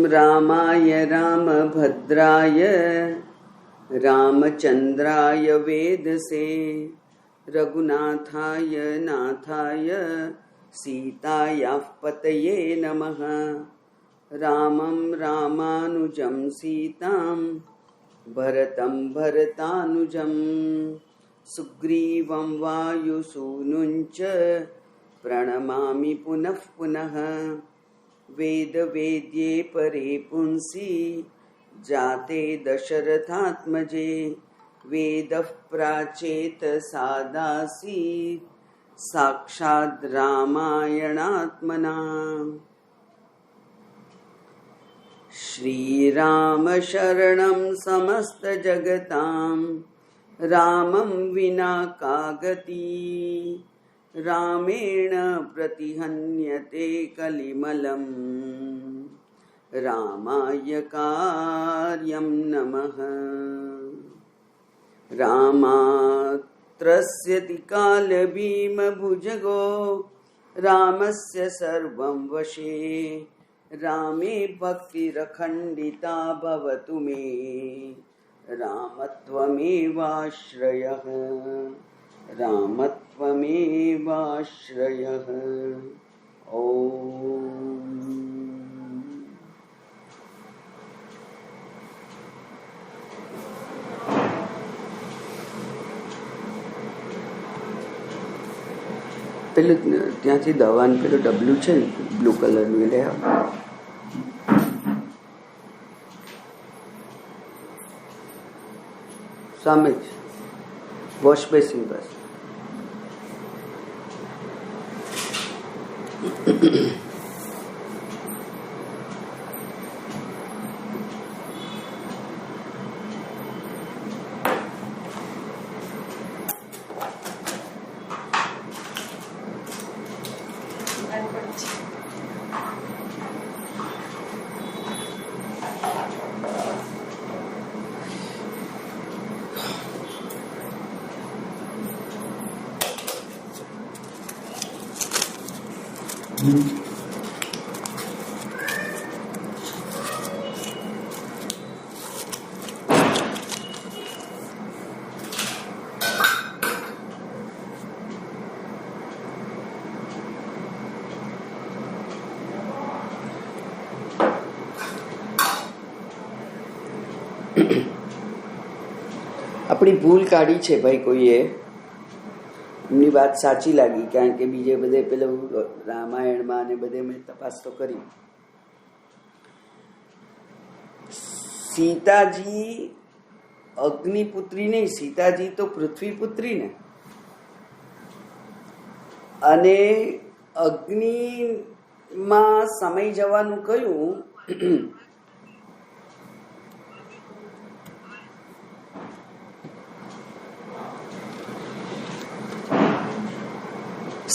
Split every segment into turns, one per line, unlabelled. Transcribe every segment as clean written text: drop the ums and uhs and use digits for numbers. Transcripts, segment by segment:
रामाय रामभद्राय रामचंद्राय वेदसे रघुनाथाय नाथाय सीतायाः पतये नमः। रामं रामानुजं सीतां भरतं भरतानुजं सुग्रीवं वायुसूनुञ्च प्रणमामि पुनः पुनः। वेद वेद्ये परे पुंसी जाते दशरथात्मजे वेदः प्राचेत सादासी साक्षात् रामायणात्मना। श्रीराम शरणं समस्त जगतां रामं विना का गति। रामेण प्रतिहन्यते कलिमलं रामाय कार्यं नमः। रामात्रस्यति कालभीमभुजगो रामस्य सर्वं वशे। रामे भक्तिरखण्डिता भवतु मे रामत्वमेवाश्रयः रामत्वमेवाश्रयः। ओम। પેલું ત્યાંથી દવાનું પેલું ડબલું છે ને બ્લુ કલરનું એ લે સામે જ વોશ બેસિન પાસે. આપણી ભૂલ કાઢી છે ભાઈ કોઈએ. એમની વાત સાચી લાગી કારણ કે બીજે બધે પેલું રામાયણમાં અને બધે મેં તપાસ તો કરી. સીતાજી અગ્નિપુત્રી નહીં, સીતાજી તો પૃથ્વીપુત્રી ને. અને અગ્નિમાં સમય જવાનું કયું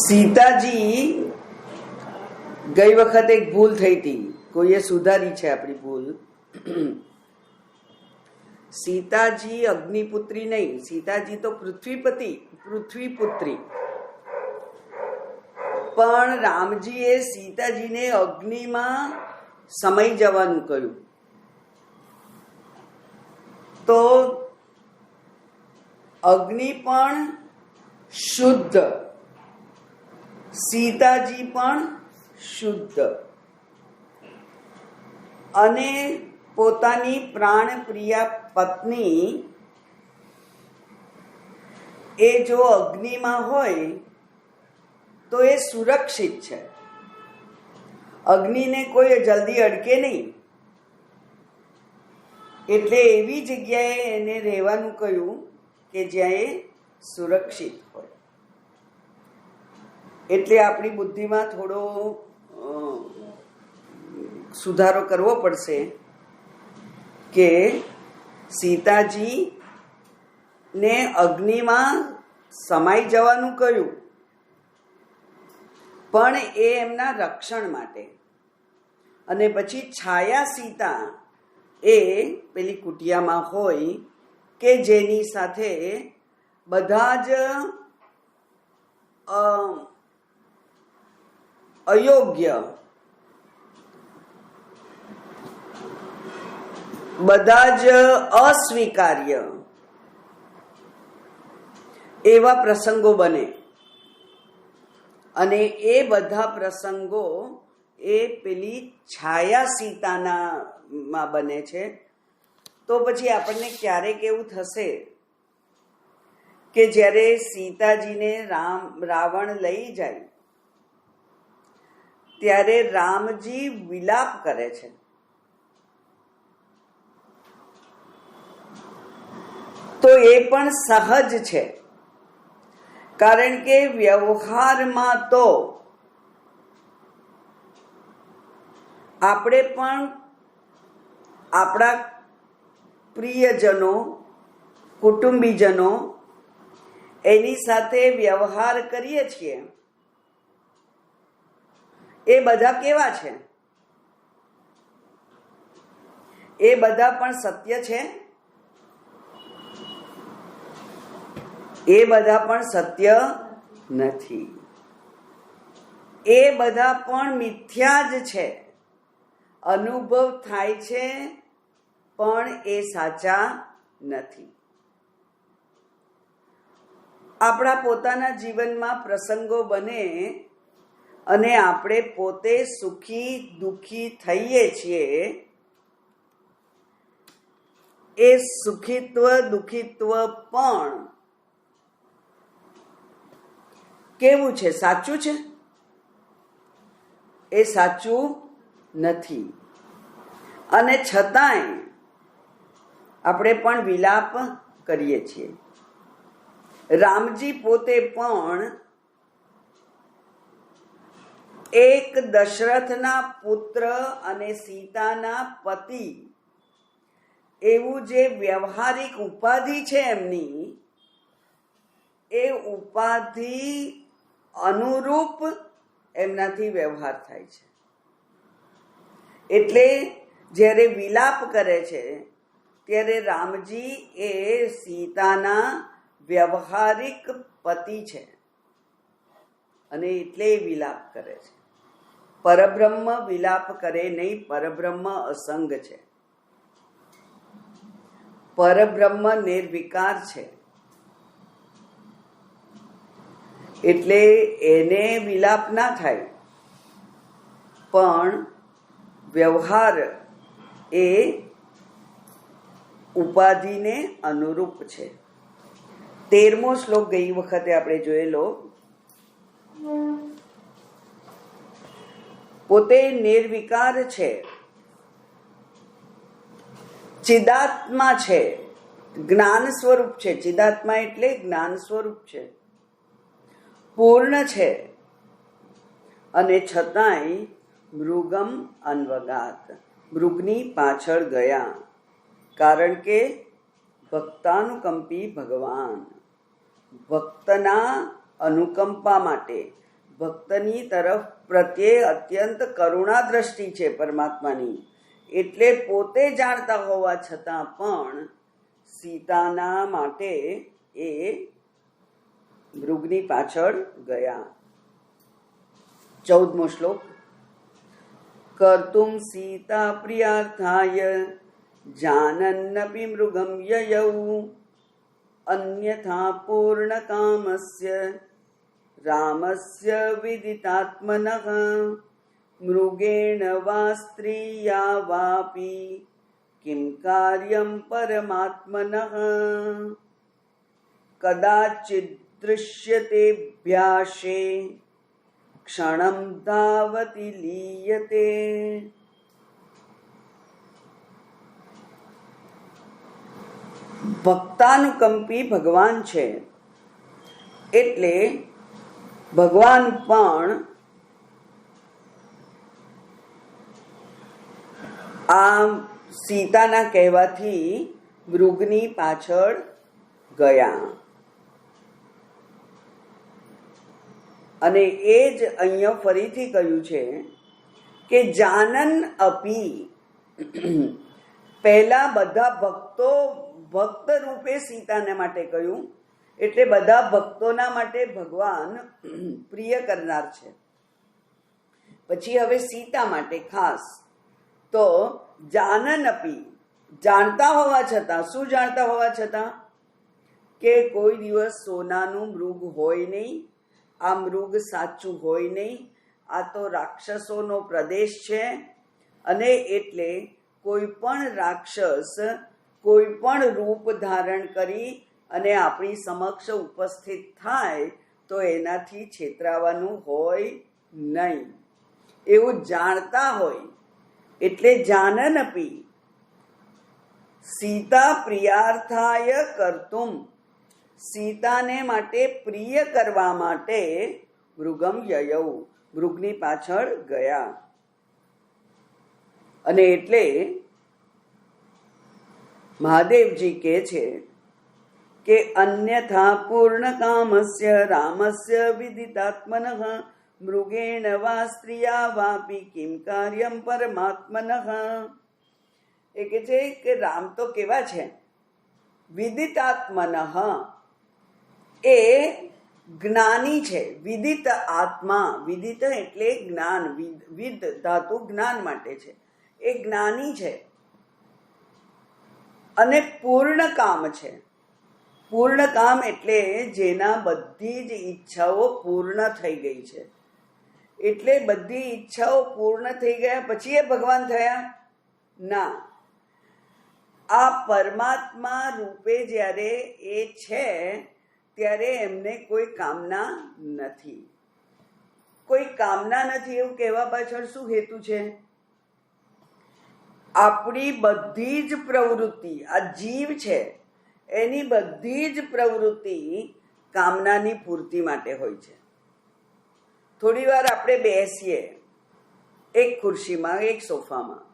સીતાજી ગઈ વખત એક ભૂલ થઈ હતી, કોઈએ સુધારી છે આપણી ભૂલ. સીતાજી અગ્નિપુત્રી નહીં, સીતાજી તો પૃથ્વીપુત્રી. પણ રામજીએ સીતાજીને અગ્નિમાં સમય જવાનું કહ્યું. તો અગ્નિ પણ શુદ્ધ, સીતાજી પણ શુદ્ધ. અને પોતાની પ્રાણ પ્રિયા પત્ની એ જો અગ્નિમાં હોય તો એ સુરક્ષિત છે. અગ્નિને કોઈ જલ્દી અડકે નહીં. એટલે એવી જગ્યાએ એને રહેવાનું કહ્યું કે જ્યાં એ સુરક્ષિત હોય. એટલે આપણી બુદ્ધિમાં થોડો સુધારો કરવો પડશે કે સીતાજી ને અગ્નિમાં સમાઈ જવાનું કહ્યું, પણ એ એમના રક્ષણ માટે. અને પછી છાયા સીતા એ પેલી કુટિયામાં હોય કે જેની સાથે બધા જ અયોગ્ય, બધા જ અસ્વીકાર્ય એવા પ્રસંગો બને. અને એ બધા પ્રસંગો એ પેલી છાયા સીતાના બને છે. તો પછી આપણને ક્યારેક એવું થશે કે જ્યારે સીતાજીને રાવણ લઈ જાય ત્યારે રામજી વિલાપ કરે છે. તો એ પણ સહજ છે, કારણ કે વ્યવહારમાં તો આપણે પણ આપણા પ્રિયજનો, કુટુંબીજનો એની સાથે વ્યવહાર કરીએ છીએ. એ બધા કેવા છે? એ બધા પણ સત્ય છે? એ બધા પણ સત્ય નથી. એ બધા પણ મિથ્યા જ છે. અનુભવ થાય છે પણ એ સાચા નથી. આપણા પોતાના જીવનમાં પ્રસંગો બને અને આપણે પોતે સુખી દુઃખી થઈએ છીએ. એ સુખીત્વ દુઃખીત્વ પણ કેવું છે? સાચું છે? એ સાચું નથી. અને છતાંય આપણે પણ વિલાપ કરીએ છીએ. રામજી પોતે પણ એક દશરથના પુત્ર અને સીતાના પતિ એવું જે વ્યવહારિક ઉપાધિ છે એમની, એ ઉપાધિ અનુરૂપ એમનાથી વ્યવહાર થાય છે. એટલે જ્યારે વિલાપ કરે છે ત્યારે રામજી એ સીતાના વ્યવહારિક પતિ છે અને એટલે વિલાપ કરે છે. પરબ્રહ્મ વિલાપ કરે નહીં, પરબ્રહ્મ અસંગ છે. પરબ્રહ્મ નિર્વિકાર છે. એટલે એને વિલાપ ના થાય, પણ વ્યવહાર એ ઉપાધિને અનુરૂપ છે. 13મો શ્લોક ગઈ વખતે આપણે જોયેલો. પોતે નિર્વિકાર છે, ચિદાત્મા છે, જ્ઞાન સ્વરૂપ છે. ચિદાત્મા એટલે જ્ઞાન સ્વરૂપ છે, પૂર્ણ છે. અને છતાંય મૃગમ અન્વગાત, મૃગની પાછળ ગયા. કારણ કે ભક્તાનુકંપી ભગવાન, ભક્તના અનુકંપા માટે, ભક્તની તરફ પ્રત્યે અત્યંત કરુણા દ્રષ્ટિ છે પરમાત્માની. એટલે પોતે જાણતા હોવા છતાં પણ સીતાના માટે એ મૃગની પાછળ ગયા. 14મો શ્લોક. કર્તુમ સીતા પ્રિયાર્થાય જાનન્નપી મૃગમ યયૌ અન્યથા પૂર્ણ કામસ્ય રામસ્ય વિદિતાત્મનઃ મૃગેણ વા સ્ત્રીયા વાપી કિમ કાર્યમ પરમાત્મનઃ કદાચિદ દૃશ્યતેભ્યાશે ક્ષણમ ધાવતિ લીયતે. ભક્તાનુકંપી ભગવાન છે એટલે ભગવાન પણ આ સીતાના કહેવાથી મૃગની પાછળ ગયા. અને એ જ અહીંયા ફરીથી કહ્યું છે કે જાનન અપી. પહેલા બધા ભક્ત રૂપે સીતાને માટે કહ્યું, એટલે બધા ભક્તોના માટે ભગવાન પ્રિય કરનાર છે. પછી હવે સીતા માટે ખાસ તો જાનન અપી, જાણતા હોવા છતાં. શું જાણતા હોવા છતાં? કે કોઈ દિવસ સોનાનું મૃગ હોય નહીં, આ મૃગ સાચું હોય નહીં, આ તો રાક્ષસોનો પ્રદેશ છે, અને એટલે કોઈ પણ રાક્ષસ કોઈ પણ રૂપ ધારણ કરી અને આપણી સમક્ષ ઉપસ્થિત થાય તો એનાથી છેતરાવાનું હોય નહીં, એવું જાણતા હોય. એટલે જાનન અપી સીતા પ્રિયાર્થાય કર્તુમ, સીતાને માટે પ્રિય કરવા માટે મૃગમ યયૌ, મૃગની પાછળ ગયા. અને એટલે મહાદેવજી કહે છે કે અન્યથા પૂર્ણ કામસ્ય રામસ્ય વિદિતાત્મનઃ મૃગેણ વા સ્ત્રિયા વાપી કિમ કાર્યમ પરમાત્મનઃ. એ કે છે કે રામ તો કેવા છે? વિદિતાત્મનઃ, એ જ્ઞાની છે. વિદિત આત્મા, વિદિત એટલે જ્ઞાન, વિદ ધાતુ જ્ઞાન માટે છે. એ જ્ઞાની છે અને પૂર્ણ કામ છે. પૂર્ણ કામ એટલે જેના બધી જ ઈચ્છાઓ પૂર્ણ થઈ ગઈ છે. એટલે બધી ઈચ્છાઓ પૂર્ણ થઈ ગયા પછી એ ભગવાન થયા? ના, આ પરમાત્મા રૂપે જ્યારે એ છે ત્યારે એમને કોઈ કામના નથી. કોઈ કામના નથી એવું કહેવા પાછળ શું હેતુ છે? આપણી બધી જ પ્રવૃત્તિ, આ જીવ છે એની બધી જ પ્રવૃત્તિ કામનાની પૂર્તિ માટે હોય છે. થોડી વાર આપણે બેસીએ એક ખુરશીમાં, એક સોફામાં,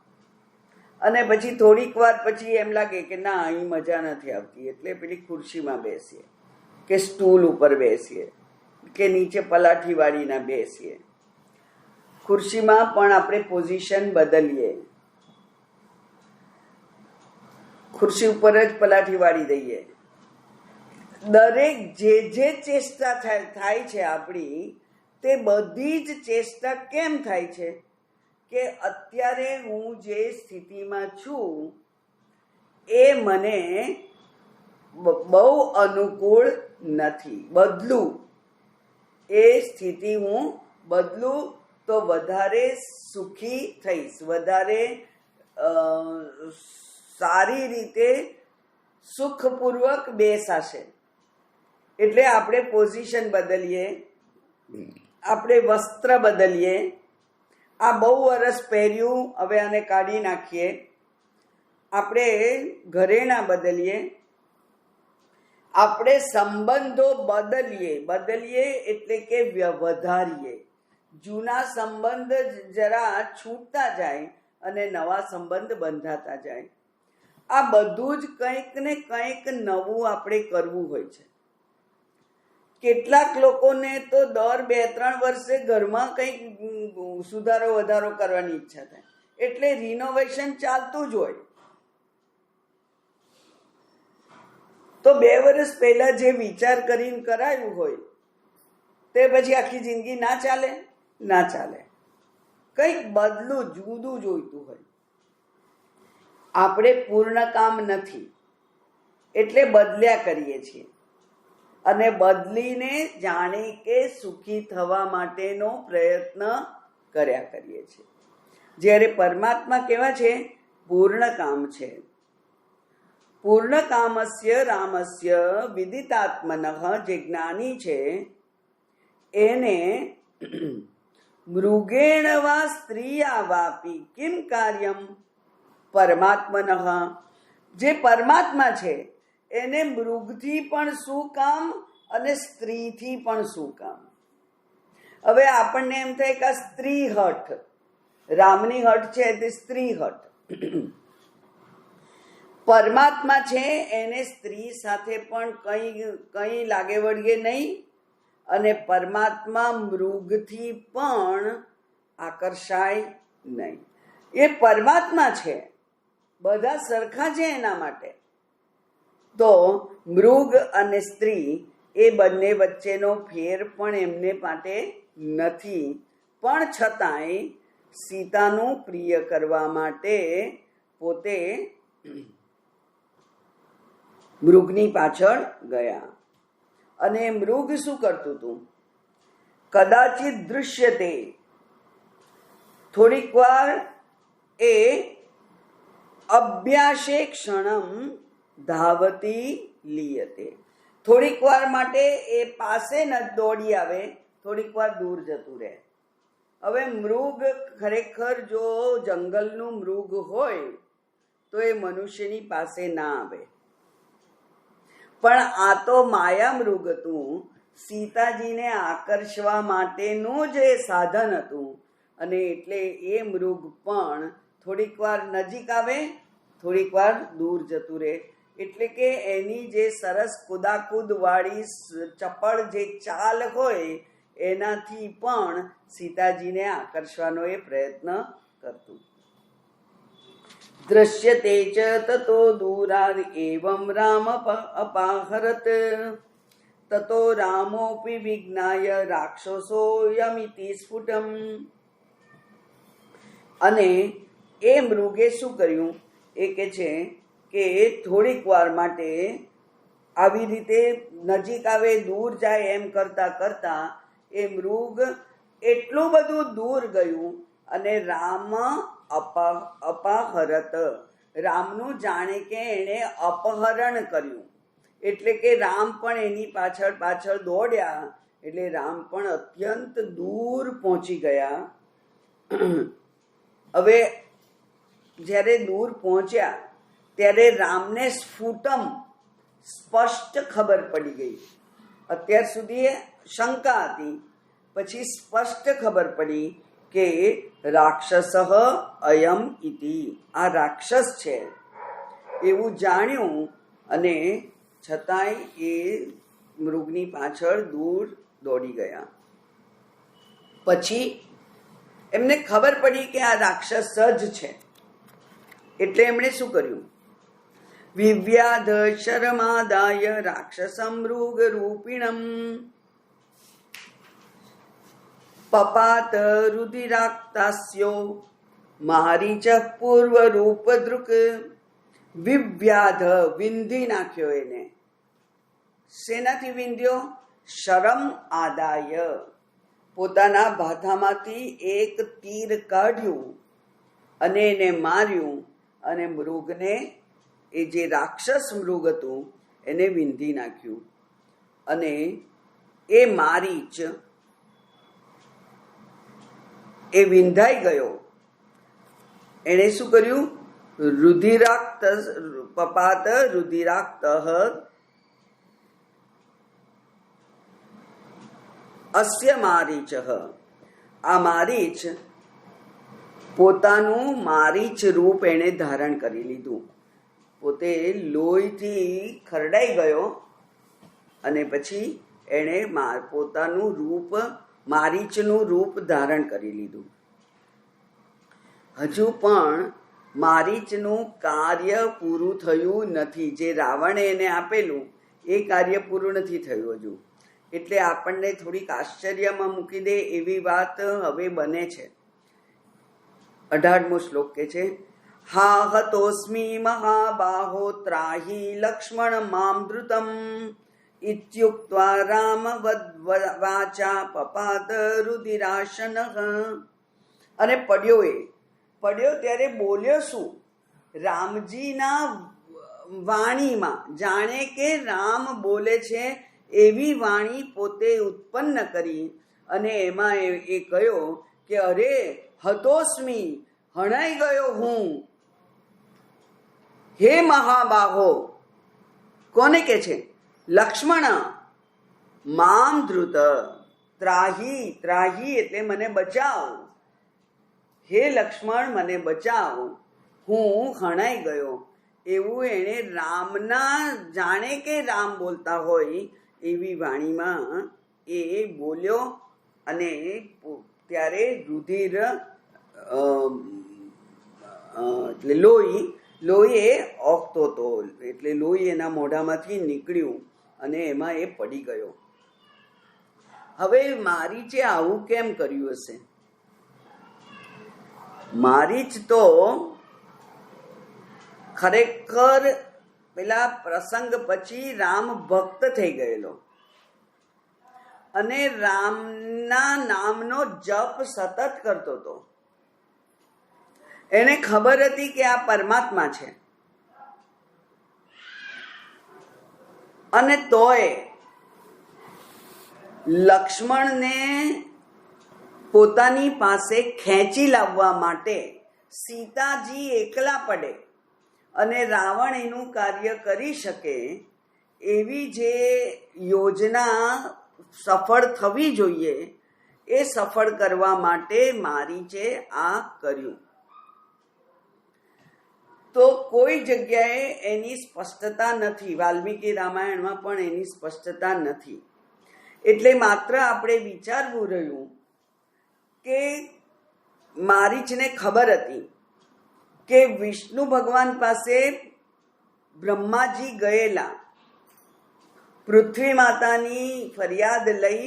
અને પછી થોડીક વાર પછી એમ લાગે કે ના અહીં મજા નથી આવતી, એટલે પેલી ખુરશીમાં બેસીએ કે સ્ટૂલ ઉપર બેસીએ કે નીચે પલાઠી વાળીને બેસીએ. ખુરશીમાં પણ આપણે પોઝિશન બદલીએ, ખુરશી ઉપર જ પલાઠી વાળી દઈએ. દરેક જે ચેષ્ટા થાય છે આપણી, તે બધી જ ચેષ્ટા કેમ થાય છે? કે અત્યારે હું જે સ્થિતિમાં છું એ મને બહુ અનુકૂળ નથી, બદલું. એ સ્થિતિ હું બદલું તો વધારે સુખી થઈશ, વધારે સારી રીતે સુખપૂર્વક બેસાશે. એટલે આપણે પોઝિશન બદલીએ, આપણે વસ્ત્ર બદલીએ. આ બહુ વરસ પહેર્યું, હવે આને કાઢી નાખીએ. આપણે ઘરેણાં બદલીએ, આપણે સંબંધો બદલીએ એટલે કે વધારીએ. જૂના સંબંધ જરા છૂટતા જાય અને નવા સંબંધ બંધાતા જાય. આ બધું જ કંઈક ને કંઈક નવું આપણે કરવું હોય છે. કેટલાક લોકોને તો દર 2-3 વર્ષે ઘરમાં કંઈક સુધારો વધારો કરવાની ઈચ્છા થાય, એટલે રિનોવેશન ચાલતું જ હોય. તો 2 વર્ષ પહેલા જે વિચાર કરીને કરાયું હોય તે પછી આખી જિંદગી ના ચાલે? ના ચાલે. કંઈક બદલું, જુદું જોઈતું હોય. આપણે પૂર્ણ કામ નથી એટલે બદલ્યા કરીએ છીએ, અને બદલીને જાણી કે સુખી થવા માટેનો પ્રયત્ન કર્યા કરીએ છીએ. જ્યારે પરમાત્મા કેવા છે? પૂર્ણ કામ છે. પૂર્ણ કામસ્ય રામસ્ય વિદિતાત્મનઃ, જે જ્ઞાની છે એને મૃગેણ વા સ્ત્રીયા વાપી કિમ કાર્યમ પરમાત્મનઃ, જે પરમાત્મા છે એને મૃગથી પણ શું કામ અને સ્ત્રીથી પણ શું કામ? હવે આપણને એમ થાય કે આ સ્ત્રી હઠ, રામની હઠ છે તે સ્ત્રી હઠ. પરમાત્મા છે એને સ્ત્રી સાથે પણ કંઈ લાગે વળગે નહીં, અને પરમાત્મા મૃગથી પણ આકર્ષાય નહીં. એ પરમાત્મા છે, બધા સરખા છે એના માટે. તો મૃગ અને સ્ત્રી એ બંને વચ્ચેનો ફેર પણ એમને માટે નથી, પણ છતાંય સીતાનું પ્રિય કરવા માટે પોતે મૃગની પાછળ ગયા. અને મૃગ શું કરતું હતું? કદાચિત દૃશ્યતે, થોડીક વાર એ અભ્યાસે ક્ષણમ ધાવતી લીયતે, થોડીક વાર માટે એ પાસે ન દોડી આવે, થોડીક વાર દૂર જતું રહે. હવે મૃગ ખરેખર જો જંગલનું મૃગ હોય તો એ મનુષ્યની પાસે ના આવે, પણ આ તો માયા મૃગ હતું, સીતાજીને આકર્ષવા માટેનું જ એ સાધન હતું. અને એટલે એ મૃગ પણ થોડીક વાર નજીક આવે, થોડીક વાર દૂર જતું રહે. એટલે કે એની જે સરસ કુદાકુદ વાળી ચપળ જે ચાલ હોય એનાથી પણ સીતાજીને આકર્ષવાનો એ પ્રયત્ન કરતું. દ્રશ્યતે ચ તતો દૂરાદ એવં રામ અપાહરત તતો રામોપી વિજ્ઞાય રાક્ષસોયમિતિ સ્ફુટમ. અને એ મૃગે શું કર્યું? એ કે છે કે થોડીક વાર માટે આવી રીતે નજીક આવે દૂર જાય એમ કરતા કરતા એ મૃગ એટલું બધું દૂર ગયું અને રામ અપહરત, રામનું જાણે કે એણે અપહરણ કર્યું. એટલે કે રામ પણ એની પાછળ પાછળ દોડ્યા, એટલે રામ પણ અત્યંત દૂર પહોંચી ગયા. હવે જ્યારે દૂર પહોંચ્યા ત્યારે રામને સ્ફુટમ, સ્પષ્ટ ખબર પડી ગઈ. અત્યાર સુધી શંકા હતી, પછી સ્પષ્ટ ખબર પડી કે રાક્ષસ અયમ ઇતિ, આ રાક્ષસ છે એવું જાણ્યું. અને છતાંય એ મૃગની પાછળ દૂર દોડી ગયા. પછી એમને ખબર પડી કે આ રાક્ષસ જ છે. એટલે એમણે શું કર્યું? વિવ્યાધ શરમાદાય રાક્ષસમ મૃગ રૂપિણમ પપાત રુધિરાક્તાસ્યો મારીચ પૂર્વ રૂપ દૃક. વિવ્યાધ, વિંધી નાખ્યો એને. શેનાથી વિંધ્યો? શરમ આદાય, પોતાના ભાથામાંથી એક તીર કાઢ્યું અને એને માર્યું. અને મૃગને, એ જે રાક્ષસ મૃગ હતું એને વિંધી નાખ્યું. અને એ મારીચ એ વિંધાઈ ગયો. એણે શું કર્યું? રુધિરાક્ત પપાત રુધિરાક્ત અસ્ય મારીચ. આ મારીચ પોતાનું મારીચ રૂપ એણે ધારણ કરી લીધું. પોતે લોહીથી ખરડાઈ ગયો અને પછી એણે પોતાનું રૂપ, મારીચનું રૂપ ધારણ કરી લીધું. હજુ પણ મારીચનું કાર્ય પૂરું થયું નથી. જે રાવણે એને આપેલું એ કાર્ય પૂરું નથી થયું હજુ. એટલે આપણને થોડીક આશ્ચર્યમાં મૂકી દે એવી વાત હવે બને છે. 18મો શ્લોક કે છે, હા હતોસ્મિ મહાબાહો ત્રાહી લક્ષ્મણ મામ ધૃતમ ઇત્યુક્ત્વા રામ વાચા પપાત રુધિરાશન. અને પડ્યો ત્યારે બોલ્યો શું? રામજીના વાણીમાં, જાણે કે રામ બોલે છે એવી વાણી પોતે ઉત્પન્ન કરી. અને એમાં એ કહ્યો કે અરે હતોસ્મિ, હણાઈ ગયો હું. હે મહાબાહો, કોને કે છે? લક્ષ્મણ. મામ ધૃત, ત્રાહી, ત્રાહી એટલે મને બચાવ. હે લક્ષ્મણ, મને બચાવ, હું હણાઈ ગયો. એવું એણે રામના, જાણે કે રામ બોલતા હોય એવી વાણીમાં એ બોલ્યો અને ત્યારે રુધિર એટલે લોહી એ ઓગતો હતો, એટલે લોહી એના મોઢામાંથી નીકળ્યું અને એમાં એ પડી ગયો. હવે મારીચે આવું કેમ કર્યું હશે? મારીચ તો ખરેખર પેલા પ્રસંગ પછી રામ ભક્ત થઈ ગયેલો અને રામના નામનો જપ સતત કરતો હતો. એને ખબર હતી કે આ પરમાત્મા છે, અને તોય લક્ષ્મણને પોતાની પાસે ખેંચી લાવવા માટે સીતાજી એકલા પડે અને રાવણ એનું કાર્ય કરી શકે એવી જે યોજના સફળ થવી જોઈએ એ સફળ કરવા માટે મારીચે આ કર્યું. તો કોઈ જગ્યાએ એની સ્પષ્ટતા નથી, વાલ્મીકી રામાયણમાં પણ એની સ્પષ્ટતા નથી. એટલે માત્ર આપણે વિચારવું રહ્યું કે મારીચને ખબર હતી કે વિષ્ણુ ભગવાન પાસે બ્રહ્માજી ગયેલા, પૃથ્વી માતાની ફરિયાદ લઈ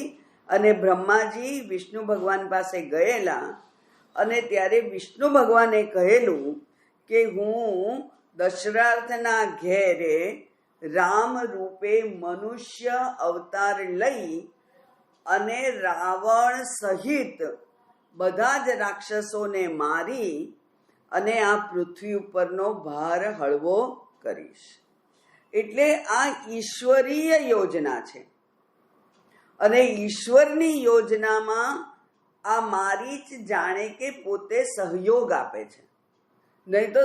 અને બ્રહ્માજી વિષ્ણુ ભગવાન પાસે ગયેલા, અને ત્યારે વિષ્ણુ ભગવાને કહેલું કે હું દશરથના ઘેરે રામ રૂપે મનુષ્ય અવતાર લઈ અને રાવણ સહિત બધા જ રાક્ષસોને મારી અને આ પૃથ્વી ઉપરનો ભાર હળવો કરીશ. એટલે આ ઈશ્વરીય યોજના છે, અને ઈશ્વરની યોજનામાં આ મારીચ જાણે કે પોતે સહયોગ આપે છે. નહીં તો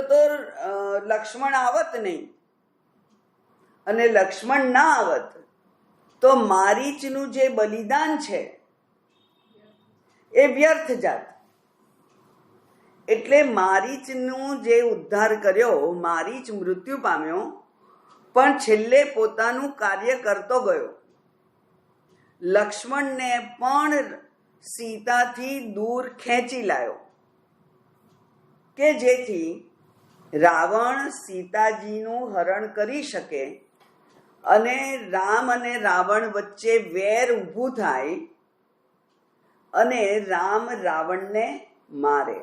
લક્ષ્મણ આવત નહીં, અને લક્ષ્મણ ના આવત તો મારીચનું જે બલિદાન છે એ વ્યર્થ જાત. એટલે મારીચનું જે ઉદ્ધાર કર્યો, મારીચ મૃત્યુ પામ્યો પણ છેલ્લે પોતાનું કાર્ય કરતો ગયો. લક્ષ્મણને પણ સીતાથી દૂર ખેંચી લાવ્યો કે જેથી રાવણ સીતાજીનું હરણ કરી શકે અને રામ અને રાવણ વચ્ચે વેર ઊભું થાય અને રામ રાવણને મારે.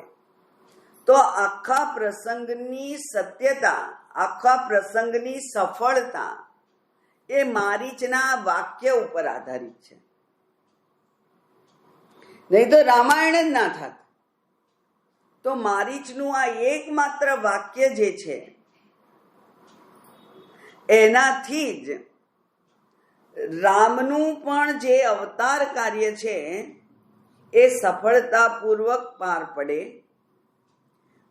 તો આખા પ્રસંગની સત્યતા, આખા પ્રસંગની સફળતા એ મારીચના વાક્ય ઉપર આધારિત છે. નહીં તો રામાયણ જ ના થાત. તો મારીચનું આ એકમાત્ર વાક્ય જે છે એનાથી જ રામનું પણ જે અવતાર કાર્ય છે એ સફળતાપૂર્વક પાર પડે.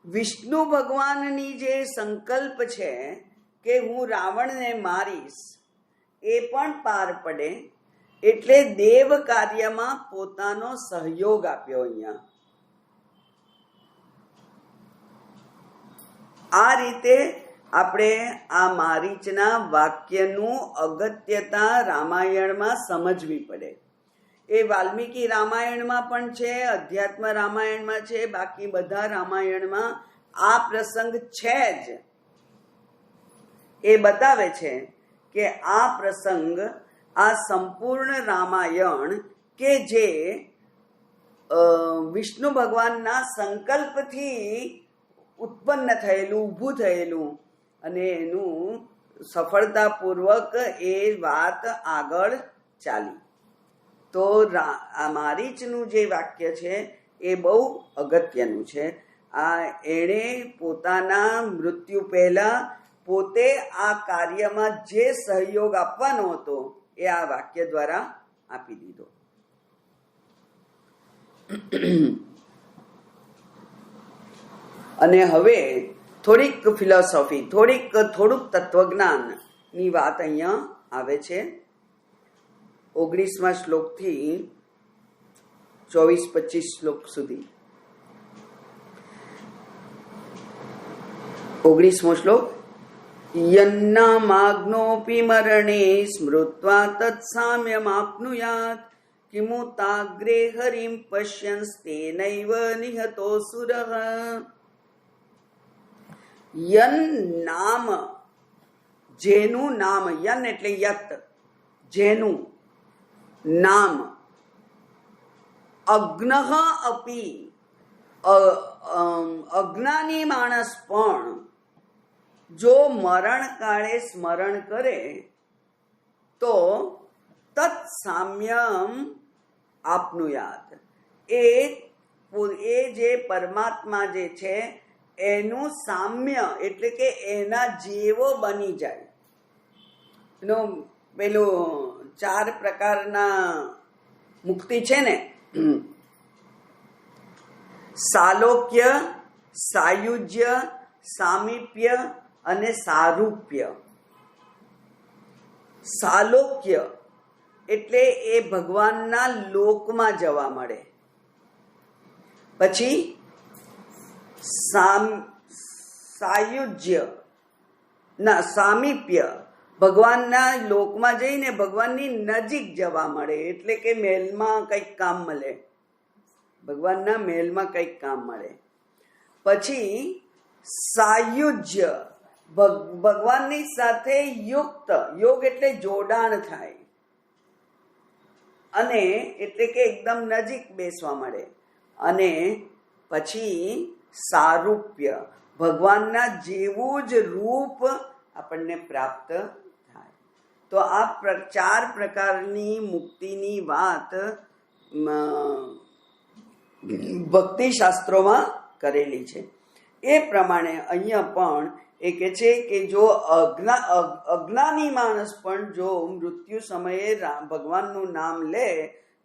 વિષ્ણુ ભગવાનની જે સંકલ્પ છે કે હું રાવણને મારીશ એ પણ પાર પડે. એટલે દેવ કાર્યમાં પોતાનો સહયોગ આપ્યો. અહીંયા આ રીતે આપણે આ મારીચના વાક્યનું અગત્યતા રામાયણમાં સમજવી પડે. એ વાલ્મીકી રામાયણમાં પણ છે, અધ્યાત્મ રામાયણમાં છે, બાકી બધા રામાયણમાં આ પ્રસંગ છે જ. એ બતાવે છે કે આ પ્રસંગ, આ સંપૂર્ણ રામાયણ કે જે વિષ્ણુ ભગવાનના સંકલ્પથી ઉત્પન્ન થયેલું, ઊભું થયેલું, અને એનું સફળતાપૂર્વક એ વાત આગળ ચાલી. તો આ મારીચનું જે વાક્ય છે એ બહુ અગત્યનું છે. આ એણે પોતાના મૃત્યુ પહેલા પોતે આ કાર્યમાં જે સહયોગ આપવાનો હતો એ આ વાક્ય દ્વારા આપી દીધો. અને હવે થોડીક ફિલોસોફી, થોડુંક તત્વજ્ઞાનની વાત અહીંયા આવે છે. 19મા શ્લોકથી 24-25 શ્લોક સુધી. 19મો શ્લોક. યન્નામાગ્નોપી મરણે સ્મૃત્વા તત્સામ્યમાપ્નુયાત કિમુતાગ્રે હરિમ પશ્યંસ્તેનૈવ નિહતોऽસુરઃ. યન નામ, જેનું નામ, યન એટલે યત, જેનું નામ, અજ્ઞઃ અપી, અજ્ઞાની માણસ પણ જો મરણ કાળે સ્મરણ કરે તો તત્સામ્યમ આપનુયાત, એ જે પરમાત્મા જે છે એનું સામ્ય એટલે કે એના જેવો બની જાય. એનું પેલું 4 પ્રકારના મુક્તિ છે ને, સાલોક્ય, સાયુજ્ય, સામીપ્ય અને સારૂપ્ય. સાલોક્ય એટલે એ ભગવાનના લોકમાં જવા મળે. પછી સાયુજ્ય ના સામીપ્ય, ભગવાનના લોકમાં જઈને ભગવાનની નજીક જવા મળે, એટલે કે મહેલમાં કંઈક કામ મળે, ભગવાનના મહેલમાં કંઈક કામ મળે. પછી સાયુજ્ય, ભગવાનની સાથે યુક્ત, યોગ એટલે જોડાણ થાય, અને એટલે કે એકદમ નજીક બેસવા મળે. અને પછી સારૂપ્ય, ભગવાનના જેવું જ રૂપ આપણને પ્રાપ્ત થાય. તો આ 4 પ્રકારની મુક્તિની વાત ભક્તિ શાસ્ત્રોમાં કરેલી છે. એ પ્રમાણે અહીંયા પણ એ કહે છે કે જો અજ્ઞાની માણસ પણ જો મૃત્યુ સમયે ભગવાનનું નામ લે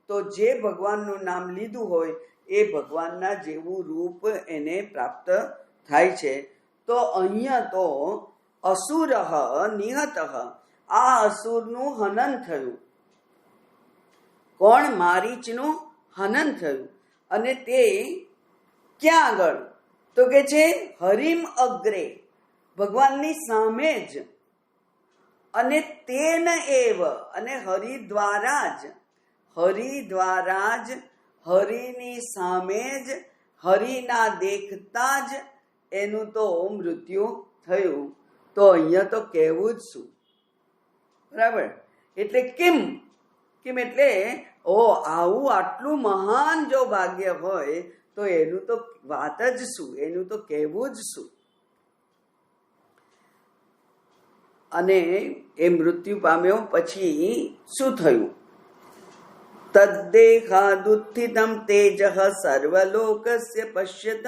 તો જે ભગવાનનું નામ લીધું હોય એ ભગવાનના જેવું રૂપ એને પ્રાપ્ત થાય છે. તો અહીંયા તો અસુર નિહત, આ અસુરનું હનન થયું. કોણ? મારીચનું હનન થયું. અને તે ક્યાં આગળ? તો કે છે હરિમ અગ્રે, ભગવાનની સામે જ. અને તેન એવ, અને હરિ દ્વારા જ, હરિની સામે જ, હરિના દેખતા જ એનું તો મૃત્યુ થયું. તો અહીંયા તો કહેવું જ શું, બરાબર? એટલે કેમ એટલે આવું આટલું મહાન જો ભાગ્ય હોય તો એનું તો વાત જ શું, એનું તો કહેવું જ શું. અને એ મૃત્યુ પામ્યો પછી શું થયું? તદ્દેહાદુત્થિતમ તેજઃ સર્વલોકસ્ય પશ્યતઃ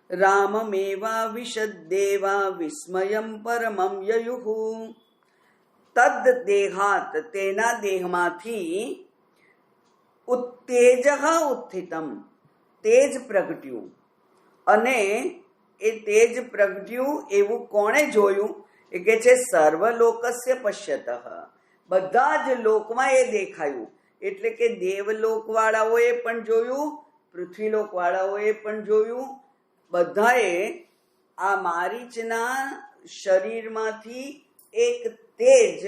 રામમેવા વિશદ્દેવા વિસ્મયમ પરમમ યયુઃ. તદ દેહાત, તેના દેહમાંથી, ઉત્તેજઃ ઉત્થિતમ, તેજ પ્રગટ્યું. અને એ તેજ પ્રગટ્યું એવું કોણે જોયું? એ કે છે સર્વલોકસ્ય પશ્યતઃ, બધા જ લોકમાં એ દેખાયું. એટલે કે દેવલોક વાળાઓએ પણ જોયું, પૃથ્વીલોક વાળાઓએ પણ જોયું. બધાએ આ મારીચના શરીરમાંથી એક તેજ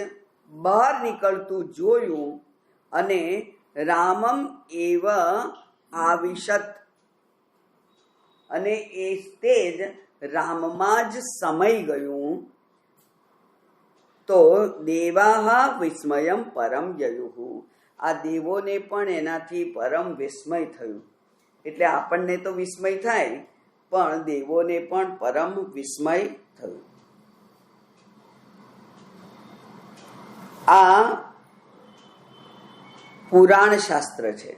બહાર નીકળતું જોયું. અને રામમ એવ આવિશત, અને એ તેજ રામમાં જ સમાઈ ગયું. તો દેવાહ વિસ્મયમ પરમ યયુઃ, આ દેવોને પણ એનાથી પરમ વિસ્મય થયું. એટલે આપણને તો વિસ્મય થાય, પણ દેવોને પણ પરમ વિસ્મય થયું. આ પુરાણ શાસ્ત્ર છે,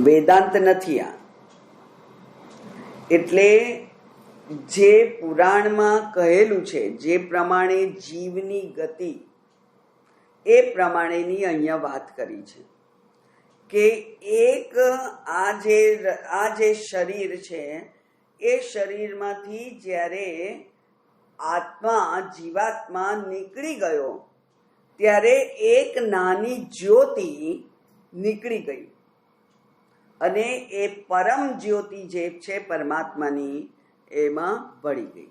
વેદાંત નથી આ. એટલે જે પુરાણમાં કહેલું છે, જે પ્રમાણે જીવની ગતિ, એ પ્રમાણેની અહીંયા વાત કરી છે. કે એક આ જે શરીર છે, એ શરીરમાંથી જ્યારે આત્મા, જીવાત્મા નીકળી ગયો ત્યારે એક નાની જ્યોતિ નીકળી ગઈ. અને એ પરમ જ્યોતિ જે છે પરમાત્માની, એમાં ભળી ગઈ.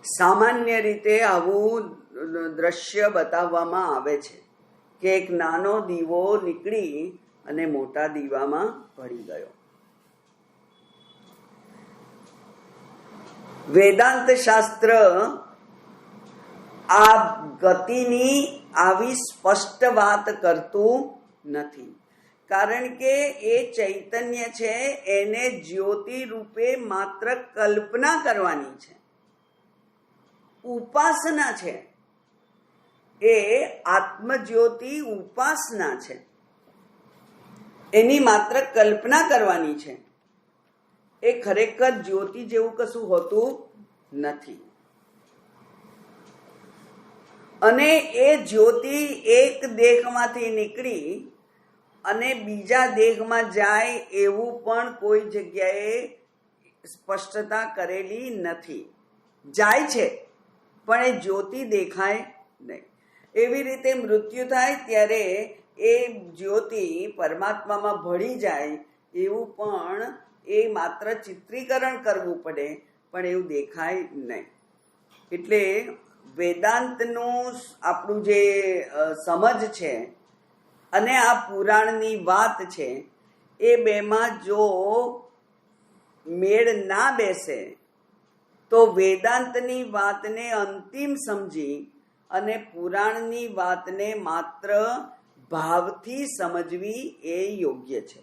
સામાન્ય રીતે આવું દ્રશ્ય બતાવવામાં આવે છે કે એક નાનો દીવો નીકળી અને મોટા દીવામાં ભળી ગયો. વેદાંત શાસ્ત્ર આ ગતિની આવી સ્પષ્ટ વાત કરતું નથી, કારણ કે એ ચૈતન્ય છે એને જ્યોતિ રૂપે માત્ર કલ્પના કરવાની છે, ઉપાસના છે. એ આત્મજ્યોતિ ઉપાસના છે, એની માત્ર કલ્પના કરવાની છે. એ ખરેખર જ્યોતિ જેવું કશું હોતું નથી. અને એ જ્યોતિ એક દેહમાંથી નીકળી અને બીજા દેહમાં જાય એવું પણ કોઈ જગ્યાએ સ્પષ્ટતા કરેલી નથી. જાય છે પણ એ જ્યોતિ દેખાય નહીં. એવી રીતે મૃત્યુ થાય ત્યારે એ જ્યોતિ પરમાત્મામાં ભળી જાય એવું પણ એ માત્ર ચિત્રીકરણ કરવું પડે, પણ એવું દેખાય નહીં. એટલે વેદાંતનું આપણું જે સમજ છે અને આ પુરાણની વાત છે એ બેમાં જો મેળ ના બેસે તો વેદાંતની વાતને અંતિમ સમજી અને પુરાણની વાતને માત્ર ભાવથી સમજવી એ યોગ્ય છે.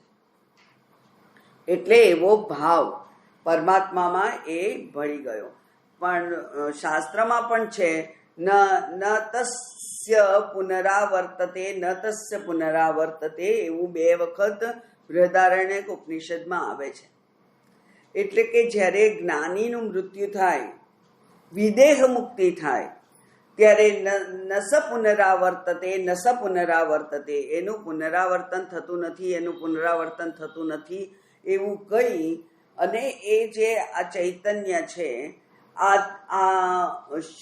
એટલે એવો ભાવ પરમાત્મામાં એ ભળી ગયો. પણ શાસ્ત્રમાં પણ છે ન તસ્ય પુનરાવર્તતે ન તસ્ય પુનરાવર્તતે એવું 2 વખત બૃહદારણ્યક ઉપનિષદમાં આવે છે. એટલે કે જ્યારે જ્ઞાનીનું મૃત્યુ થાય, વિદેહ મુક્તિ થાય, ત્યારે નસ પુનરાવર્તતે એનું પુનરાવર્તન થતું નથી, એનું પુનરાવર્તન થતું નથી એવું કહી અને એ જે આ ચૈતન્ય છે, આ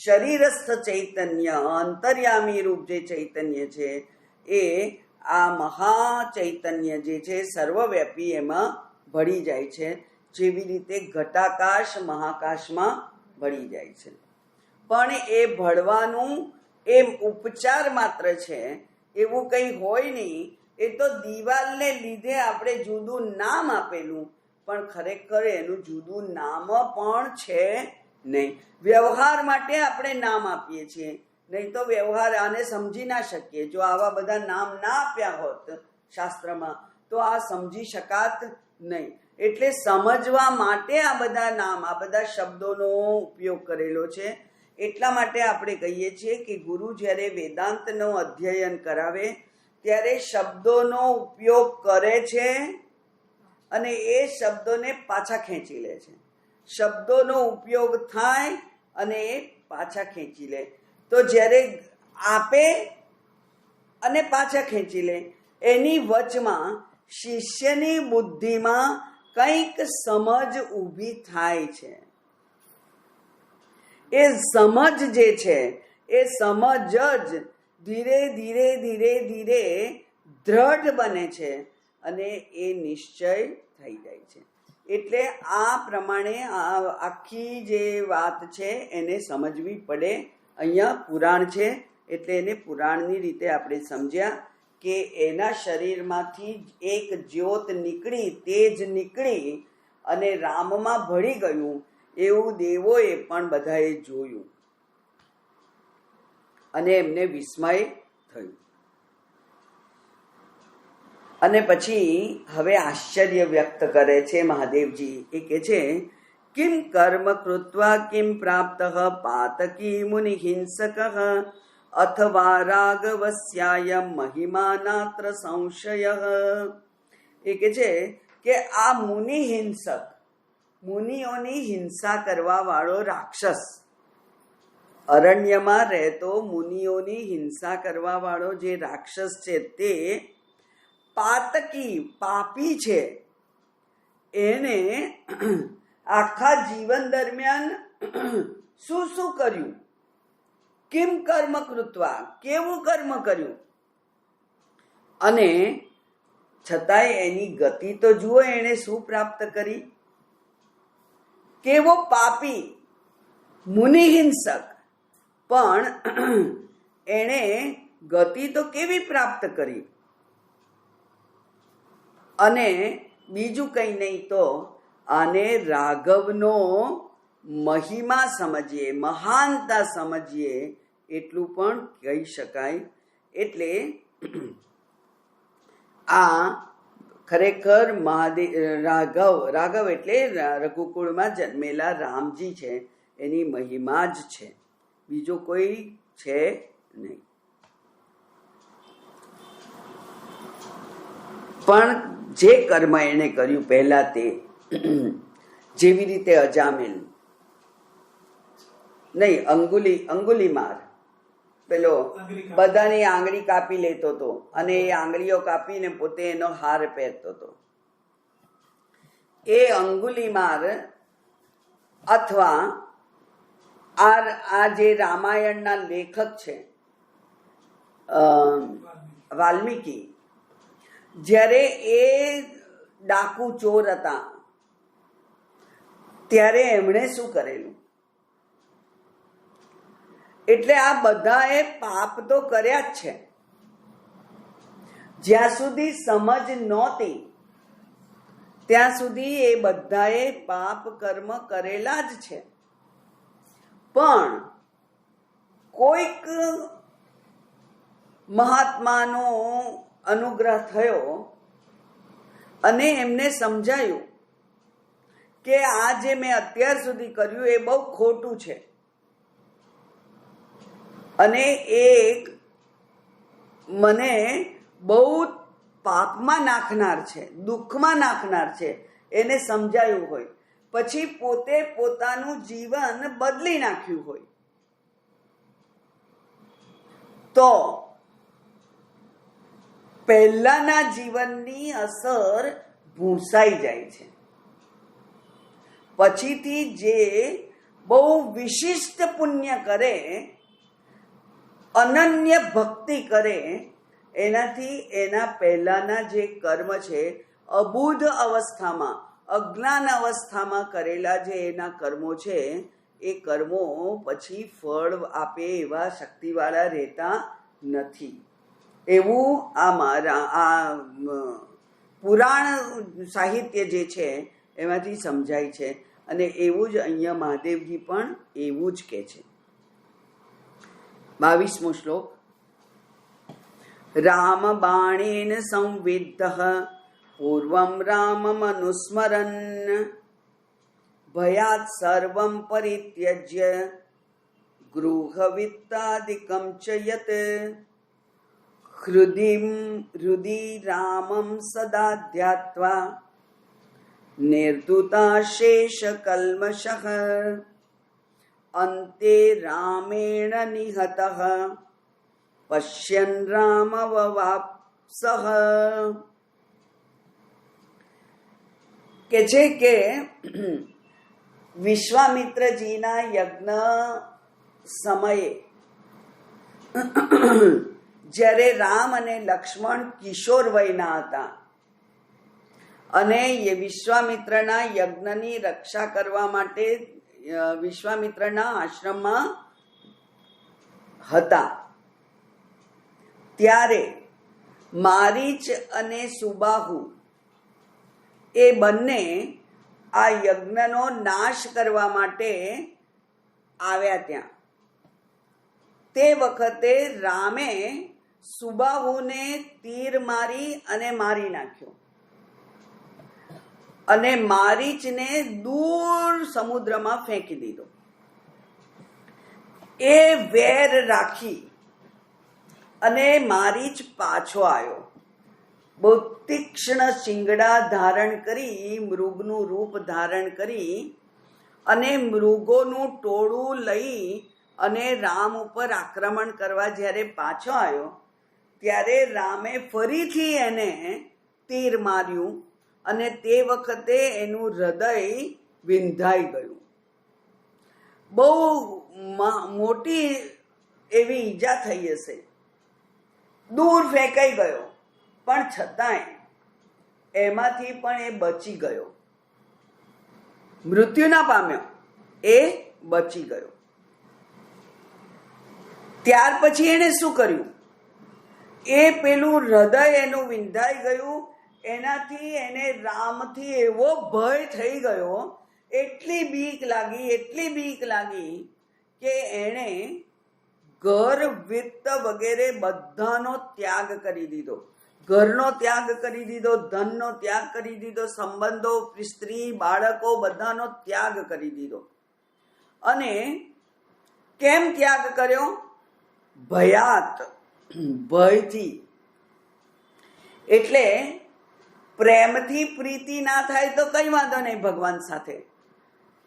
શરીરસ્થ ચૈતન્ય, અંતર્યામી રૂપ જે ચૈતન્ય છે એ આ મહા ચૈતન્ય જે છે સર્વવ્યાપી એમાં ભળી જાય છે. જેવી રીતે ઘટાકાશ મહાકાશમાં ભળી જાય છે. પણ એ ભળવાનું એ ઉપચાર માત્ર છે, એવું કંઈ હોય નહીં. એ તો દિવાલને લીધે આપણે જુદું નામ આપેલું, પણ ખરેખર એનું જુદું નામ પણ છે નહીં. વ્યવહાર માટે આપણે નામ આપીએ છીએ, નહીં તો વ્યવહાર આને સમજી ના શકીએ. જો આવા બધા નામ ના આપ્યા હોત શાસ્ત્રમાં તો આ સમજી શકાત નહીં. એટલે સમજવા માટે આ બધા નામ, આ બધા શબ્દોનો ઉપયોગ કરેલો છે. એટલા માટે આપણે કહીએ છીએ કે ગુરુ જ્યારે વેદાંતનો અધ્યયન કરાવે ત્યારે શબ્દોનો ઉપયોગ કરે છે અને એ શબ્દોને પાછા ખેંચી લે છે. શબ્દોનો ઉપયોગ થાય અને એ પાછા ખેંચી લે. તો જ્યારે આપે અને પાછા ખેંચી લે, એની વચમાં શિષ્યની બુદ્ધિમાં કંઈક સમજ ઊભી થાય છે. એ સમજ જે છે એ સમજ જ ધીરે ધીરે ધીરે ધીરે દ્રઢ બને છે અને એ નિશ્ચય થઈ જાય છે. એટલે આ પ્રમાણે આ આખી જે વાત છે એને સમજવી પડે. અહીંયા પુરાણ છે એટલે એને પુરાણની રીતે આપણે સમજ્યા કે એના શરીરમાંથી એક જ્યોત નીકળી, તેજ નીકળી અને રામમાં ભળી ગયું એવું દેવોએ પણ બધાએ જોયું અને એમને વિસ્મય થયું. અને પછી હવે આશ્ચર્ય વ્યક્ત કરે છે મહાદેવજી. એ કે છે કિમ કર્મ કૃત્વા કિમ પ્રાપ્ત પાતકી મુનિ હિંસક અથવા રાગવસ્યાય મહિમાનાત્ર સંશય. એ કે છે કે આ મુનિ હિંસક, મુનિઓની હિંસા કરવા વાળો રાક્ષસ, અરણ્યમાં રહેતો મુનિઓની હિંસા કરવા વાળો જે રાક્ષસ છે તે પાતકી, પાપી છે. એને આખા જીવન દરમિયાન શું શું કર્યું, કિમ કર્મ કૃત્વા, કેવું કર્મ કર્યું, અને છતાંય એની ગતિ તો જુઓ એણે શું પ્રાપ્ત કરી. કેવો પાપી, મુનિહિંસક, પણ એણે ગતિ તો કેવી પ્રાપ્ત કરી? અને બીજું કંઈ નહીં તો આને રાઘવનો મહિમા સમજીએ, મહાનતા સમજીએ એટલું પણ કહી શકાય. એટલે આ ખરેખર રાઘવ એટલે રઘુકુળમાં જન્મેલા રામજી છે, એની મહિમા જ છે, બીજો કોઈ છે નહીં. પણ જે કર્મ એને કર્યું પહેલા તે, જેવી રીતે અજામિલ નહીં, અંગુલીમાર પેલો બધાની આંગળી કાપી લેતો હતો અને એ આંગળીઓ કાપીને પોતે એનો હાર પહેરતો હતો. એ અંગુલીમાર અથવા આ જે રામાયણના લેખક છે વાલ્મીકી, જ્યારે એ ડાકુ ચોર હતા ત્યારે એમણે શું કરેલું? એટલે આ બધાએ પાપ તો કર્યા જ છે. જ્યાં સુધી સમજ નહોતી ત્યાં સુધી એ બધાએ પાપ કર્મ કરેલા જ છે. પણ કોઈક મહાત્માનો અનુગ્રહ થયો અને એમને સમજાયું કે આ જે મેં અત્યાર સુધી કર્યું એ બહુ ખોટું છે અને એક મને બહુ પાપમાં નાખનાર છે, દુઃખમાં નાખનાર છે, એને સમજાયું હોય, પછી પોતે પોતાનું જીવન બદલી નાખ્યું હોય, તો પહેલાના જીવનની અસર ભૂંસાઈ જાય છે. પછીથી જે બહુ વિશિષ્ટ પુણ્ય કરે, અનન્ય ભક્તિ કરે, એનાથી એના પહેલાના જે કર્મ છે, અબુધ અવસ્થામાં, અજ્ઞાન અવસ્થામાં કરેલા જે એના કર્મો છે, એ કર્મો પછી ફળ આપે એવા શક્તિવાળા રહેતા નથી. એવું આ પુરાણ સાહિત્ય જે છે એમાંથી સમજાય છે. અને એવું જ અહીંયા મહાદેવજી પણ એવું જ કહે છે. 22મો શ્લોક. રામ બાણેન સંવિદ્ધ પૂર્વમ રામમ અનુસ્મરન ભયાત સર્વમ પરિત્યજ્ય ગૃહવિત્તાદિકમ ચ યત હૃદિ રામમ સદા ધ્યાત્વા નિર્ધુતા શેષ કલ્મષઃ અંતે રામેણ નિહતઃ પશ્યન રામવવાપ્સઃ. કે છે કે વિશ્વામિત્રજીના યજ્ઞ સમયે જ્યારે રામ અને લક્ષ્મણ કિશોર વયના હતા અને એ વિશ્વામિત્રના યજ્ઞની રક્ષા કરવા માટે વિશ્વામિત્રના આશ્રમમાં હતા, ત્યારે મારીચ અને સુબાહુ એ બંને આ યજ્ઞનો નાશ કરવા માટે આવ્યા. ત્યાં તે વખતે રામે સુબાહુને તીર મારી અને મારી નાખ્યો અને મારીચને દૂર સમુદ્રમાં ફેંકી દીધો. એ વેર રાખી અને મારીચ પાછો આવ્યો. બહુ તીક્ષ્ણ શિંગડા ધારણ કરી, મૃગનું રૂપ ધારણ કરી અને મૃગોનું ટોળું લઈ અને રામ ઉપર આક્રમણ કરવા જ્યારે પાછો આવ્યો ત્યારે રામે ફરીથી એને તીર માર્યું અને તે વખતે એનું હૃદય વિંધાઈ ગયું. બહુ મોટી એવી ઈજા થઈ હશે, દૂર ફેંકાઈ ગયો, પણ છતાંય એમાંથી પણ એ બચી ગયો, મૃત્યુ ના પામ્યો, એ બચી ગયો. ત્યાર પછી એણે શું કર્યું? એ પેલું હૃદય એનું વિંધાઈ ગયું, એનાથી એને રામથી એવો ભય થઈ ગયો, એટલી બીક લાગી કે એણે ઘર વિત્ત વગેરે બધાનો ત્યાગ કરી દીધો. ઘરનો ત્યાગ કરી દીધો, ધનનો ત્યાગ કરી દીધો, સંબંધો, સ્ત્રી, બાળકો બધાનો ત્યાગ કરી દીધો. અને કેમ ત્યાગ કર્યો? ભયાત, ભયથી. એટલે પ્રેમથી પ્રીતિ ના થાય તો કઈ વાંધો નહીં ભગવાન સાથે,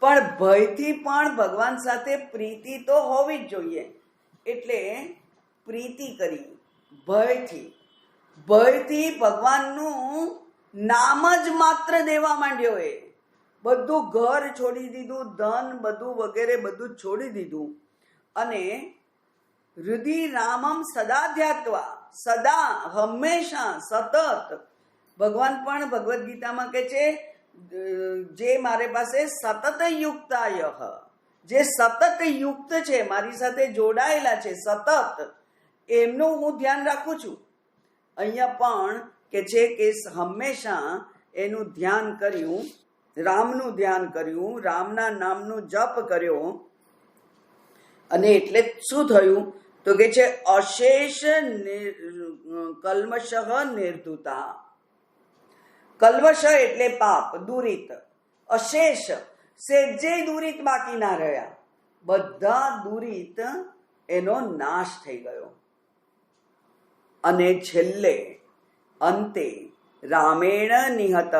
પણ ભયથી પણ ભગવાન સાથે પ્રીતિ તો હોવી જ જોઈએ. એટલે પ્રીતિ કરી ભયથી ભગવાનનું નામ જ માત્ર દેવા માંડ્યો. એ બધું ઘર છોડી દીધું, ધન બધું વગેરે બધું છોડી દીધું, અને હૃદિ રામમ સદા ધ્યાત્વા, સદા હંમેશા સતત. ભગવાન પણ ભગવદ્ ગીતામાં કહે છે, જે મારે પાસે સતત યુક્તાય, જે સતત યુક્ત છે, મારી સાથે જોડાયેલા છે સતત, એમનું હું ધ્યાન રાખું છું. અહીંયા પણ કે છે કે હંમેશા એનું ધ્યાન કર્યું, રામનું ધ્યાન કર્યું, રામના નામનું જપ કર્યો. અને એટલે શું થયું? તો કે છે અશેષ કલ્મશ નિર્ધુતા. કલ્મશ એટલે પાપ, દૂરિત. અશેષ, સેજે દૂરિત બાકી ના રહ્યા, બધા દૂરિત એનો નાશ થઈ ગયો. અને છેલ્લે અંતે રામેણ નિહત,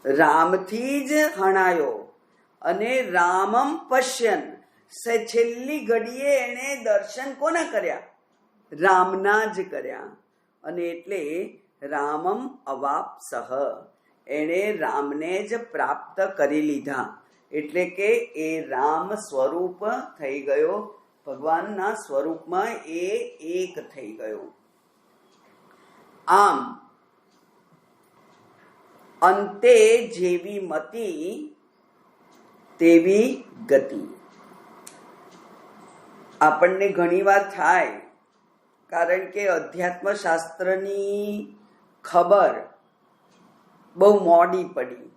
રામથી જ હણાયો. અને રામમ પશ્યન, છેલ્લી ઘડીએ એણે દર્શન કોના કર્યા? રામના જ કર્યા. અને એટલે રામમ અવાપ્સહ, એણે રામને જ પ્રાપ્ત કરી લીધા. એટલે કે એ રામ સ્વરૂપ થઈ ગયો, ભગવાનના સ્વરૂપમાં એ એક થઈ ગયો. આમ અંતે જેવી મતિ તેવી ગતિ. આપણને ઘણી વાર થાય, કારણ કે અધ્યાત્મ શાસ્ત્રની ખબર બહુ મોડી પડી.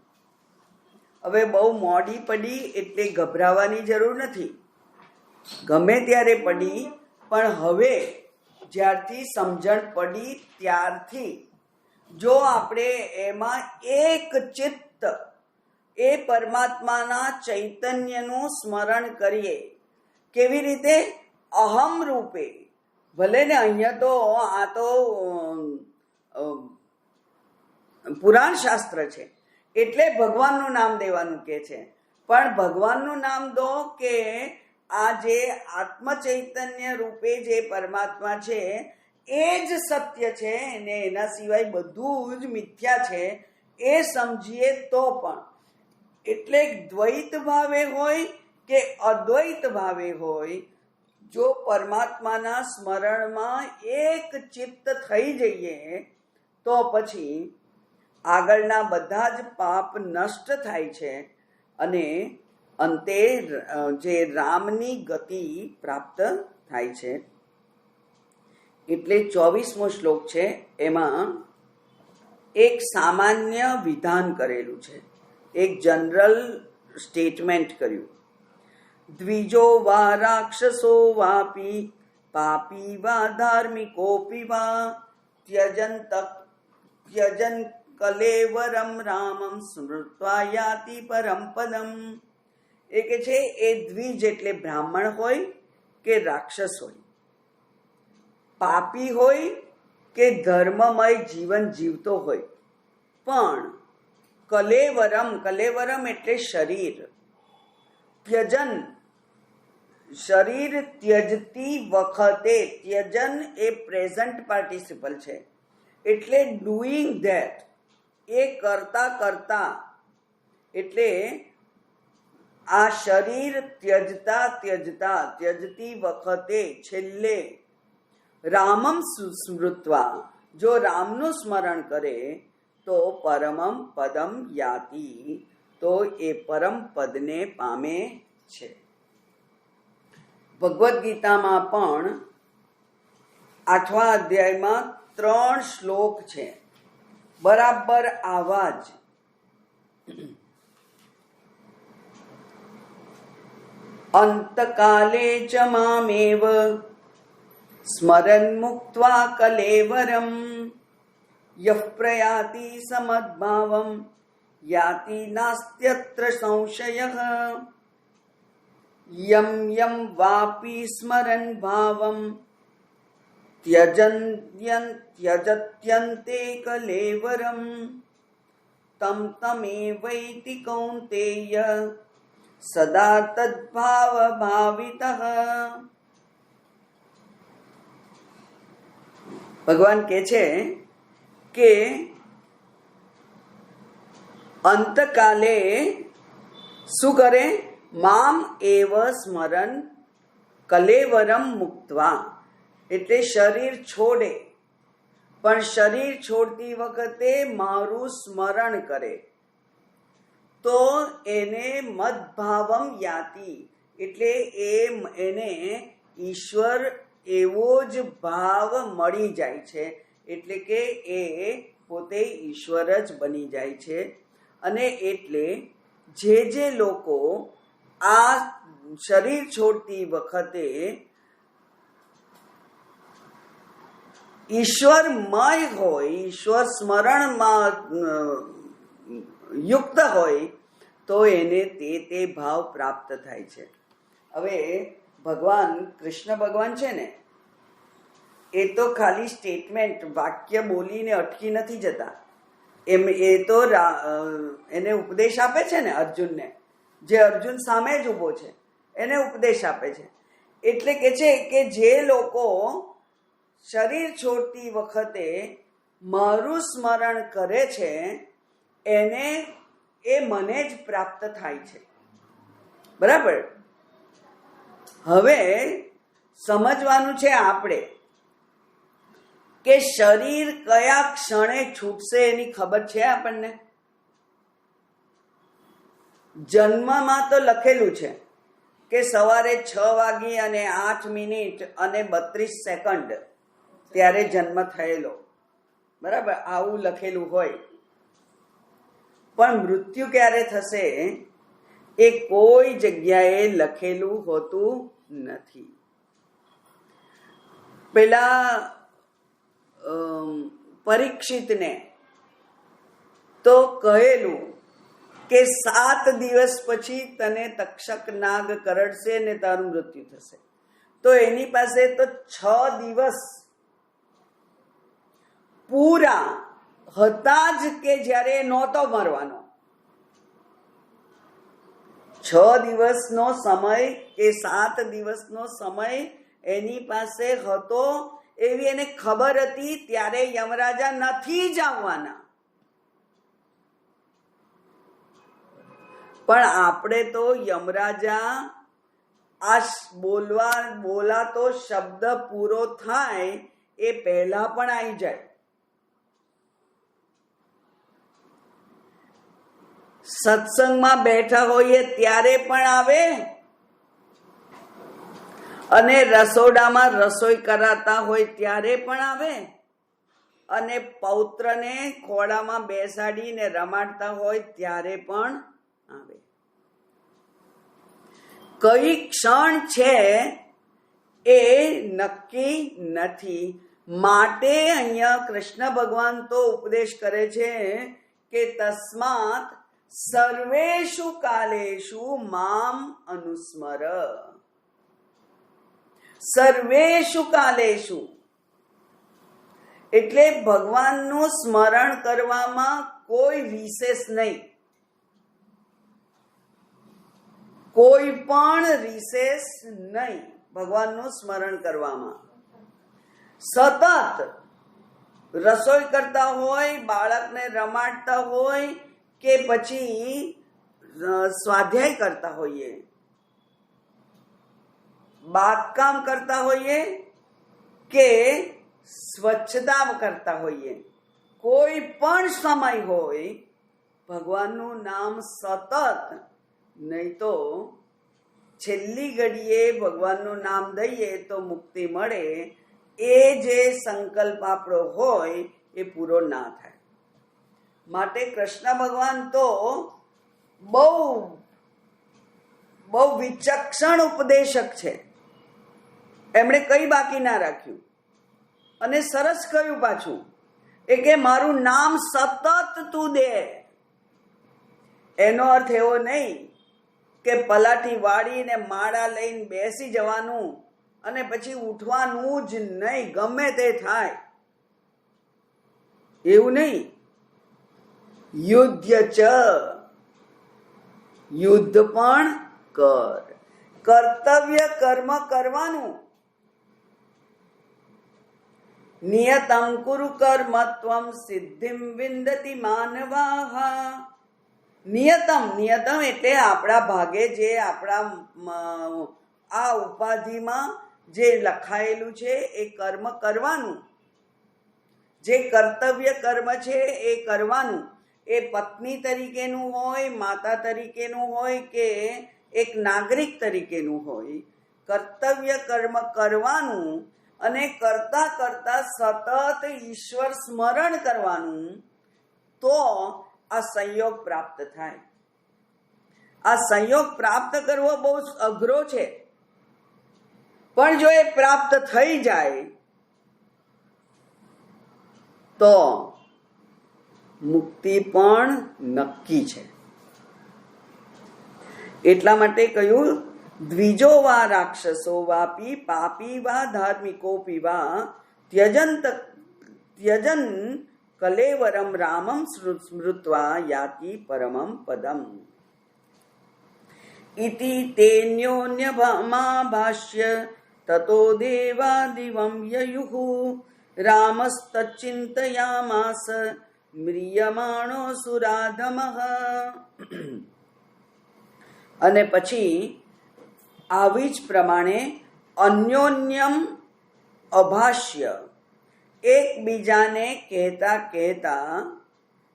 હવે બહુ મોડી પડી એટલે ગભરાવાની જરૂર નથી, ગમે ત્યારે પડી, પણ હવે જ્યારથી સમજણ પડી ત્યારથી જો આપણે એમાં એક ચિત્ત એ પરમાત્માના ચૈતન્યનું સ્મરણ કરીએ. કેવી રીતે? અહમ રૂપે. ભલે ને અહીંયા તો આ તો પુરાણ શાસ્ત્ર છે એટલે ભગવાનનું નામ દેવાનું કે છે, પણ ભગવાનનું નામ દો કે આ જે આત્મ ચૈતન્ય રૂપે જે પરમાત્મા છે એ જ સત્ય છે ને એના સિવાય બધું જ મિથ્યા છે, એ સમજીએ તો પણ. એટલે દ્વૈત ભાવે હોય કે અદ્વૈત ભાવે હોય, જો પરમાત્માના સ્મરણમાં એક ચિત્ત થઈ જઈએ તો પછી આગળના બધા જ પાપ નષ્ટ થાય છે અને અંતે જે રામની ગતિ પ્રાપ્ત થાય છે. એટલે 24મો શ્લોક છે, એમાં એક સામાન્ય વિધાન કરેલું છે, એક જનરલ સ્ટેટમેન્ટ કર્યું. દ્વિજો વા રાક્ષસો વાપી પાપી વા ધાર્મિકોપી વા ત્યજન કલેવરમ રામમ સ્મૃત્વા યાતિ પરમ પદમ. એ કે છે એ દ્વિજ એટલે બ્રાહ્મણ હોય કે રાક્ષસ હોય, પાપી હોય કે ધર્મમય જીવન જીવતો હોય, પણ કલેવરમ એટલે શરીર, ત્યજન શરીર ત્યજતી વખતે, ત્યજન એ પ્રેઝન્ટ પાર્ટિસિપલ છે એટલે ડુઈંગ ધેટ, એ કરતા એટલે આ શરીર ત્યજતી વખતે છેલ્લે રામમ સ્મૃત્વા, જો રામનું સ્મરણ કરે તો પરમમ પદમ યાતિ, તો એ પરમ પદને પામે છે. ભગવદ્ ગીતામાં પણ 8મા અધ્યાયમાં 3 શ્લોક છે બરાબર આવા જ. અંતકાલે ચ મામેવ સ્મરન મુક્ત્વા કલેવરમ યઃ પ્રયાતિ સમદ્ભાવમ યાતિ નાસ્ત્યત્ર સંશયઃ યમ યમ વાપી સ્મરન ભાવમ त्यजत्यन्ते कलेवरम तम तमेवैति कौन्तेय सदा तद्भाव भावितः. ભગવાન કહે છે કે અંતકાલે શું કરે? મામ એવ સ્મરન કલેવરમ મુક્ત્વા, એટલે શરીર છોડે, પણ શરીર છોડતી વખતે મારું સ્મરણ કરે તો એને મદભાવમ યાતિ, એટલે એને ઈશ્વર એવો જ ભાવ મળી જાય છે, એટલે કે એ પોતે ઈશ્વર જ બની જાય છે. અને એટલે જે લોકો આ શરીર છોડતી વખતે ઈશ્વરમય હોય, ઈશ્વર સ્મરણમાં યુક્ત હોય તો એને તે ભાવ પ્રાપ્ત થાય છે. હવે ભગવાન કૃષ્ણ ભગવાન છે ને, એ તો ખાલી સ્ટેટમેન્ટ વાક્ય બોલીને અટકી નથી જતા. એ તો એને ઉપદેશ આપે છે ને અર્જુનને, જે અર્જુન સામે જ ઊભો છે એને ઉપદેશ આપે છે. એટલે કે છે કે જે લોકો શરીર છોડતી વખતે મારું સ્મરણ કરે છે એને એ મને જ પ્રાપ્ત થાય છે. બરાબર? હવે સમજવાનું છે આપણે કે શરીર કયા ક્ષણે છૂટશે એની ખબર છે આપણને? જન્મમાં તો લખેલું છે કે સવારે 6:08 અને 32 સેકન્ડ ત્યારે જન્મ થયેલો. બરાબર? આવું લખેલું હોય. પણ મૃત્યુ ક્યારે થશે એ કોઈ જગ્યાએ લખેલું હોતું નથી. પેલા પરીક્ષિતને તો કહેલું કે 7 દિવસ પછી તને તક્ષક નાગ કરડશે ને તારું મૃત્યુ થશે. તો એની પાસે તો 6 દિવસ પૂરા હતા જ કે જ્યારે નહોતો મરવાનો. 6 દિવસનો સમય કે 7 દિવસનો સમય એની પાસે હતો, એવી એને ખબર હતી. ત્યારે યમરાજા નથી જ આવવાના. પણ આપણે તો યમરાજા આ બોલાતો શબ્દ પૂરો થાય એ પહેલા પણ આવી જાય. સત્સંગમાં બેઠા હોઈએ ત્યારે પણ આવે, અને રસોડામાં રસોઈ કરાતા હોય ત્યારે પણ આવે, અને પૌત્રને ખોળામાં બેસાડીને રમાડતા હોય ત્યારે પણ આવે. કઈ ક્ષણ છે એ નક્કી નથી. માટે અહીંયા કૃષ્ણ ભગવાન તો ઉપદેશ કરે છે કે તસ્માત સર્વેષુ કાલેષુ મામ અનુસ્મર. સર્વેષુ કાલેષુ એટલે ભગવાનનું સ્મરણ કરવામાં કોઈ વિશેષ નહીં, કોઈ પણ વિશેષ નહીં ભગવાનનું સ્મરણ કરવામાં. સતત રસોઈ કરતા હોય, બાળકને રમાડતા હોય, કે પછી સ્વાધ્યાય કરતા હોઈએ, બાગકામ કરતા હોઈએ કે સ્વચ્છતા કરતા હોઈએ, કોઈ પણ સમય હોય ભગવાનનું નામ સતત, નહીં તો છેલ્લી ઘડીએ ભગવાનનું નામ દઈએ તો મુક્તિ મળે, એ જે સંકલ્પ આપણો હોય એ પૂરો ના થાય. માટે કૃષ્ણ ભગવાન તો બહુ બહુ વિચક્ષણ ઉપદેશક છે. એમણે કઈ બાકી ના રાખ્યું અને સરસ કહ્યું પાછું એ કે મારું નામ સતત તું દે. એનો અર્થ એવો નહીં કે પલાઠી વાળીને માળા લઈને બેસી જવાનું અને પછી ઉઠવાનું જ નહીં, ગમે તે થાય એવું નહીં. યુદ્ધ ચ, યુદ્ધ પણ કર, કર્તવ્ય કર્મ કરવાનું. નિયતં કુરુ કર્મત્વં સિદ્ધિમ વિંદતિ માનવાહ. નિયતમ, નિયતમ એટલે આપણા ભાગે જે આપણા આ ઉપાધિમાં જે લખાયેલું છે એ કર્મ કરવાનું. જે કર્તવ્ય કર્મ છે એ કરવાનું. એ પત્ની તરીકેનું હોય, માતા તરીકેનું હોય કે એક નાગરિક તરીકેનું હોય, કર્તવ્ય કર્મ કરવાનું. અને કરતા કરતા સતત ઈશ્વર સ્મરણ કરવાનું, તો આ સંયોગ પ્રાપ્ત થાય. આ સંયોગ પ્રાપ્ત કરવો બહુ અઘરો છે, પણ જો એ પ્રાપ્ત થઈ જાય તો મુક્તિ પણ નક્કી છે. એટલા માટે કહ્યું, દ્વિજો વા રાક્ષસો વાપી પાપી વા ધાર્મિકોપી વા ત્યજન કલેવરમ રામમ સ્મૃત્વા યાતિ પરમમ પદમ. ઇતિ તેન્યોન્યભાષ્ય તતો દેવાદિવં યયુઃ રામસ્તચિંતયામાસ મ્રિયમાણો સુરાધમઃ. અને પછી આવી જ પ્રમાણે અન્યોન્યમ અભાષ્ય, એકબીજાને કહેતા કહેતા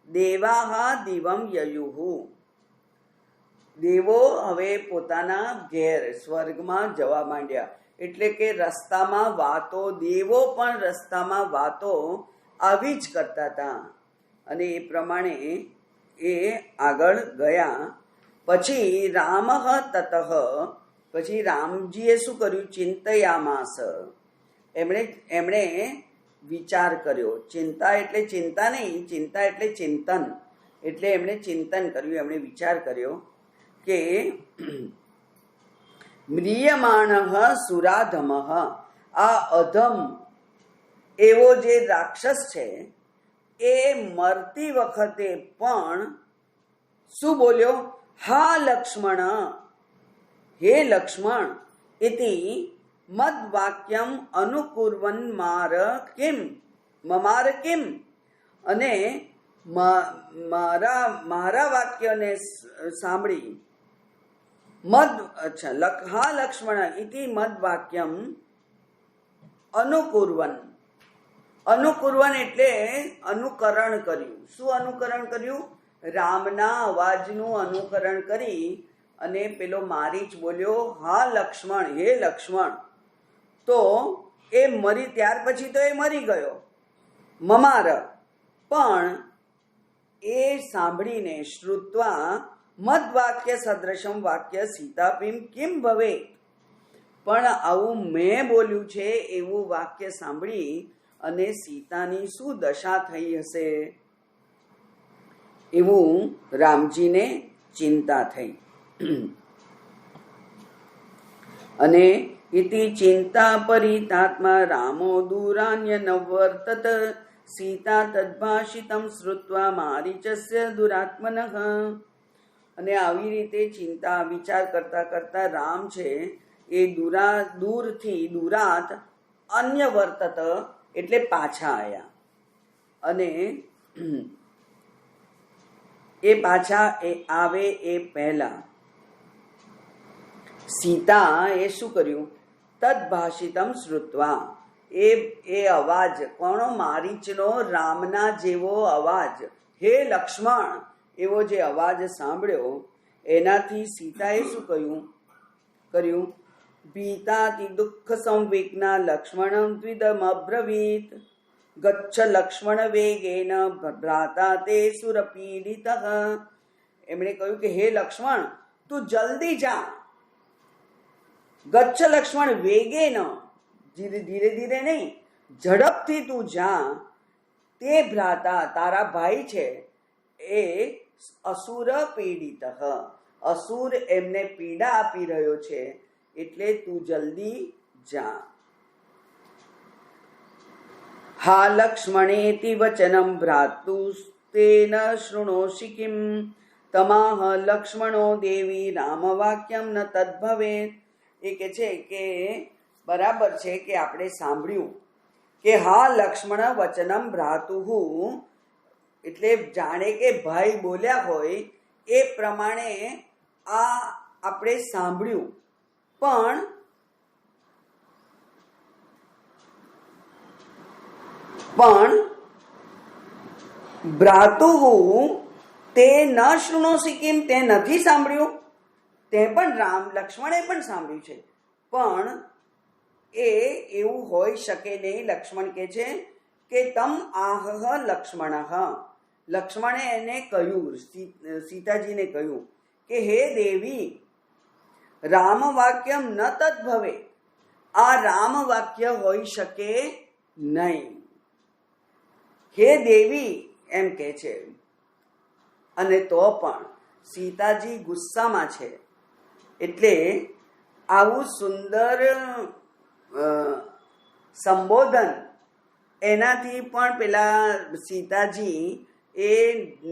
દેવાહા દિવમ યયુઃ, દેવો હવે પોતાના ઘેર સ્વર્ગમાં જવા માંડ્યા. એટલે કે રસ્તામાં વાતો, દેવો પણ રસ્તામાં વાતો આવી જ કરતા હતા. અને એ પ્રમાણે એ આગળ ગયા. પછી રામ તતઃ, પછી રામજીએ શું કર્યું? ચિંતયામાસ, એમણે વિચાર કર્યો. ચિંતા એટલે ચિંતા નહીં, ચિંતા એટલે ચિંતન. એટલે એમણે ચિંતન કર્યું, એમણે વિચાર કર્યો કે મ્રિયમાણ સુરાધમ, આ અધમ એવો જે રાક્ષસ છે એ મરતી વખતે પણ શું બોલ્યો? હા લક્ષ્મણ, હે લક્ષ્મણ, ઇતિ મદ વાક્યમ અનુકુર્વન માર કિમ મમાર કિમ. અને મારા વાક્યને સાંભળી હા લક્ષ્મણ ઇતિ મદ વાક્યમ અનુકુર્વન. અનુકુર્વન એટલે અનુકરણ કર્યું. શું અનુકરણ કર્યું? રામના અવાજનું અનુકરણ કરી અને પેલો મારીચ બોલ્યો હા લક્ષ્મણ, હે લક્ષ્મણ. તો એ મરી, ત્યાર પછી તો એ મરી ગયો મમાર. પણ એ સાંભળીને શ્રુત્વા મદ વાક્ય સદૃશમ વાક્ય સીતાપીમ કિમ ભવે. પણ આવું મેં બોલ્યું છે એવું વાક્ય સાંભળી અને સીતાની શું દશા થઈ હશે, એવું રામજીને ચિંતા થઈ. અને ઇતિ ચિંતા પરિતાત્મા રામો દૂરાન્ય નવર્તત સીતા તદ્ભાષિતમ શ્રુત્વા મારીચસ્ય દુરાત્મનઃ. અને આવી રીતે ચિંતા વિચાર કરતા કરતા રામ છે એ દૂરથી દુરાત અન્ય વર્તત એટલે પાછા આવ્યા. અને એ પાછા આવે એ પહેલા સીતા એ શું કર્યું? તદ્ભાષિતમ શ્રુત્વા, એ અવાજ કોનો? મારીચનો રામના જેવો અવાજ, હે લક્ષ્મણ એવો જે અવાજ સાંભળ્યો, એનાથી સીતાએ શું કહ્યું? કર્યું. ભીતાતિ દુઃખ સંવિઘ્ના લક્ષ્મણં દ્વિદમ અબ્રવીત ગચ્છ લક્ષ્મણ વેગેન ભ્રાતા તે સુરપીડિતઃ. એમણે કહ્યું કે હે લક્ષ્મણ, તું જલ્દી જા. ગચ્છ લક્ષ્મણ વેગેન, ધીરે ધીરે નહીં, ઝડપથી તું જા. તે ભ્રાતા, તારા ભાઈ છે એ અસુર પીડિત, અસુર એમને પીડા આપી રહ્યો છે, એટલે તું જલ્દી જા. હા લક્ષ્મણેતિ વચનમ ભ્રાતુસ્તેન શૃણોષિ કિમ તમાહ લક્ષ્મણો દેવી રામ વાક્યમ ન તદ્ભવેત. એ કે છે કે બરાબર છે કે આપણે સાંભળ્યું કે હા લક્ષ્મણ વચનમ ભ્રાતુહુ, એટલે જાણે કે ભાઈ બોલ્યા હોય એ પ્રમાણે આ આપણે સાંભળ્યું, પણ ભ્રાતુહુ તે ન શૃણોષિ કિમ, તે નથી સાંભળ્યું. તે પણ લક્ષ્મણે પણ સાંભળ્યું છે, પણ એ એવું હોઈ શકે નહીં. લક્ષ્મણ કહે છે કે તમ આહ લક્ષ્મણ, લક્ષ્મણે એને કહ્યું, સીતાજીને કહ્યું કે હે દેવી, રામ વાક્યમ ન તદ્ભવે, આ રામ વાક્ય હોઈ શકે નહીં. હે દેવી એમ કહે છે. અને તો પણ સીતાજી ગુસ્સામાં છે, એટલે આવું સુંદર સંબોધન એનાથી પણ પેલા સીતાજી એ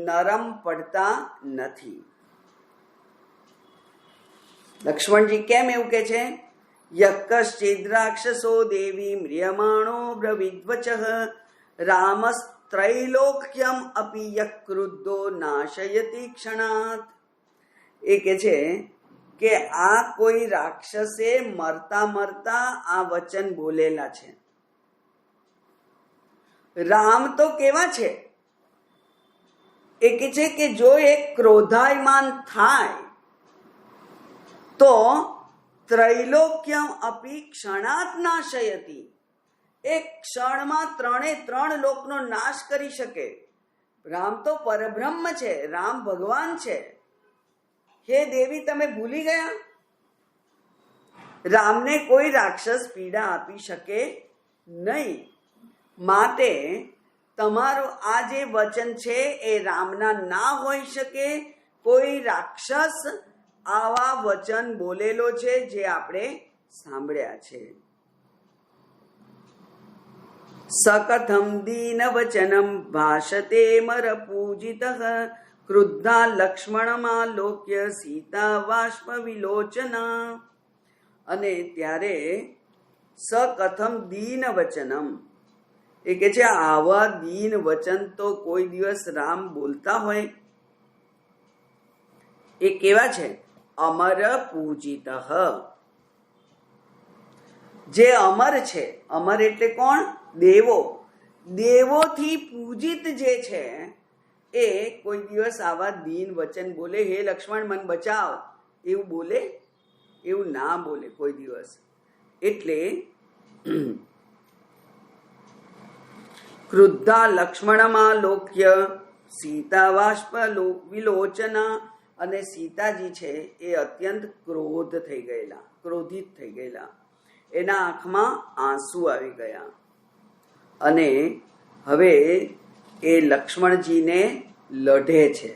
નરમ પડતા નથી. લક્ષ્મણજી કેમ એવું કે છે? યક્કશ્ચિદ રાક્ષસો દેવી મ્રિયમાણો બ્રવીદ્વચઃ રામસ્ત્રૈલોક્યમ અપી યક્રુદ્ધો નાશયતિ ક્ષણાત. એ કે છે કે આ કોઈ રાક્ષસે મરતા આ વચન બોલેલા છે. રામ તો કેવા છે? એ કે છે કે જો એ ક્રોધાયમાન થાય તો ત્રૈલોક્યમ અપી ક્ષણાત નાશયતિ, એક ક્ષણમાં 3 લોકનો નાશ કરી શકે. રામ તો પરબ્રહ્મ છે, રામ ભગવાન છે. હે દેવી, તમે ભૂલી ગયા? રામને કોઈ રાક્ષસ પીડા આપી શકે નહીં. માટે તમારું આ જે વચન છે એ રામના ના હોઈ શકે. કોઈ રાક્ષસ આવા વચન બોલેલો છે જે આપણે સાંભળ્યા છે. સકથમ દીન વચનમ ભાષતે મર પૂજિતઃ ક્રુદ્ધા લક્ષ્મણમાલોક્ય સીતા વાષ્પ વિલોચના. અને ત્યારે સકથમ દીન વચનમ, એ કે છે આવા દીન વચન તો કોઈ દિવસ રામ બોલતા હોય? એ કેવા છે? અમર પૂજિત, જે અમર છે. અમર એટલે કોણ? દેવો. દેવોથી પૂજિત જે છે એ કોઈ દિવસ આવા દીન વચન બોલે? હે લક્ષ્મણ મન બચાવ, એવું બોલે? એવું ના બોલે કોઈ દિવસ. એટલે ક્રુદ્ધા લક્ષ્મણમાલોક્ય સીતા વાષ્પ વિલોચના. અને સીતાજી છે એ અત્યંત ક્રોધિત થઈ ગયેલા. એના આંખમાં આંસુ આવી ગયા. અને હવે એ લક્ષ્મણજીને લઢે છે.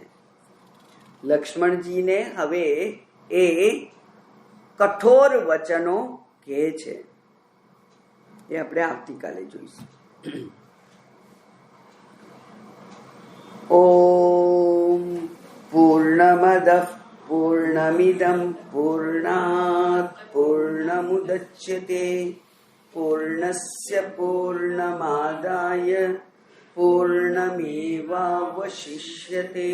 લક્ષ્મણજીને હવે એ કઠોર વચનો કહે છે. એ આપણે આવતીકાલે જોઈશું. ઓમ પૂર્ણમદઃ પૂર્ણમિદં પૂર્ણાત પૂર્ણમુદચ્યતે પૂર્ણસ્ય પૂર્ણમાદાય પૂર્ણમેવાવશિષ્યતે.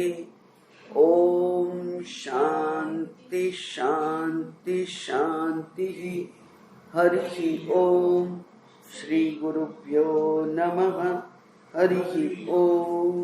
ઓમ શાંતિ શાંતિ શાંતિ. હરિ ઓમ. શ્રી ગુરુભ્યો નમઃ. હરિ ઓમ.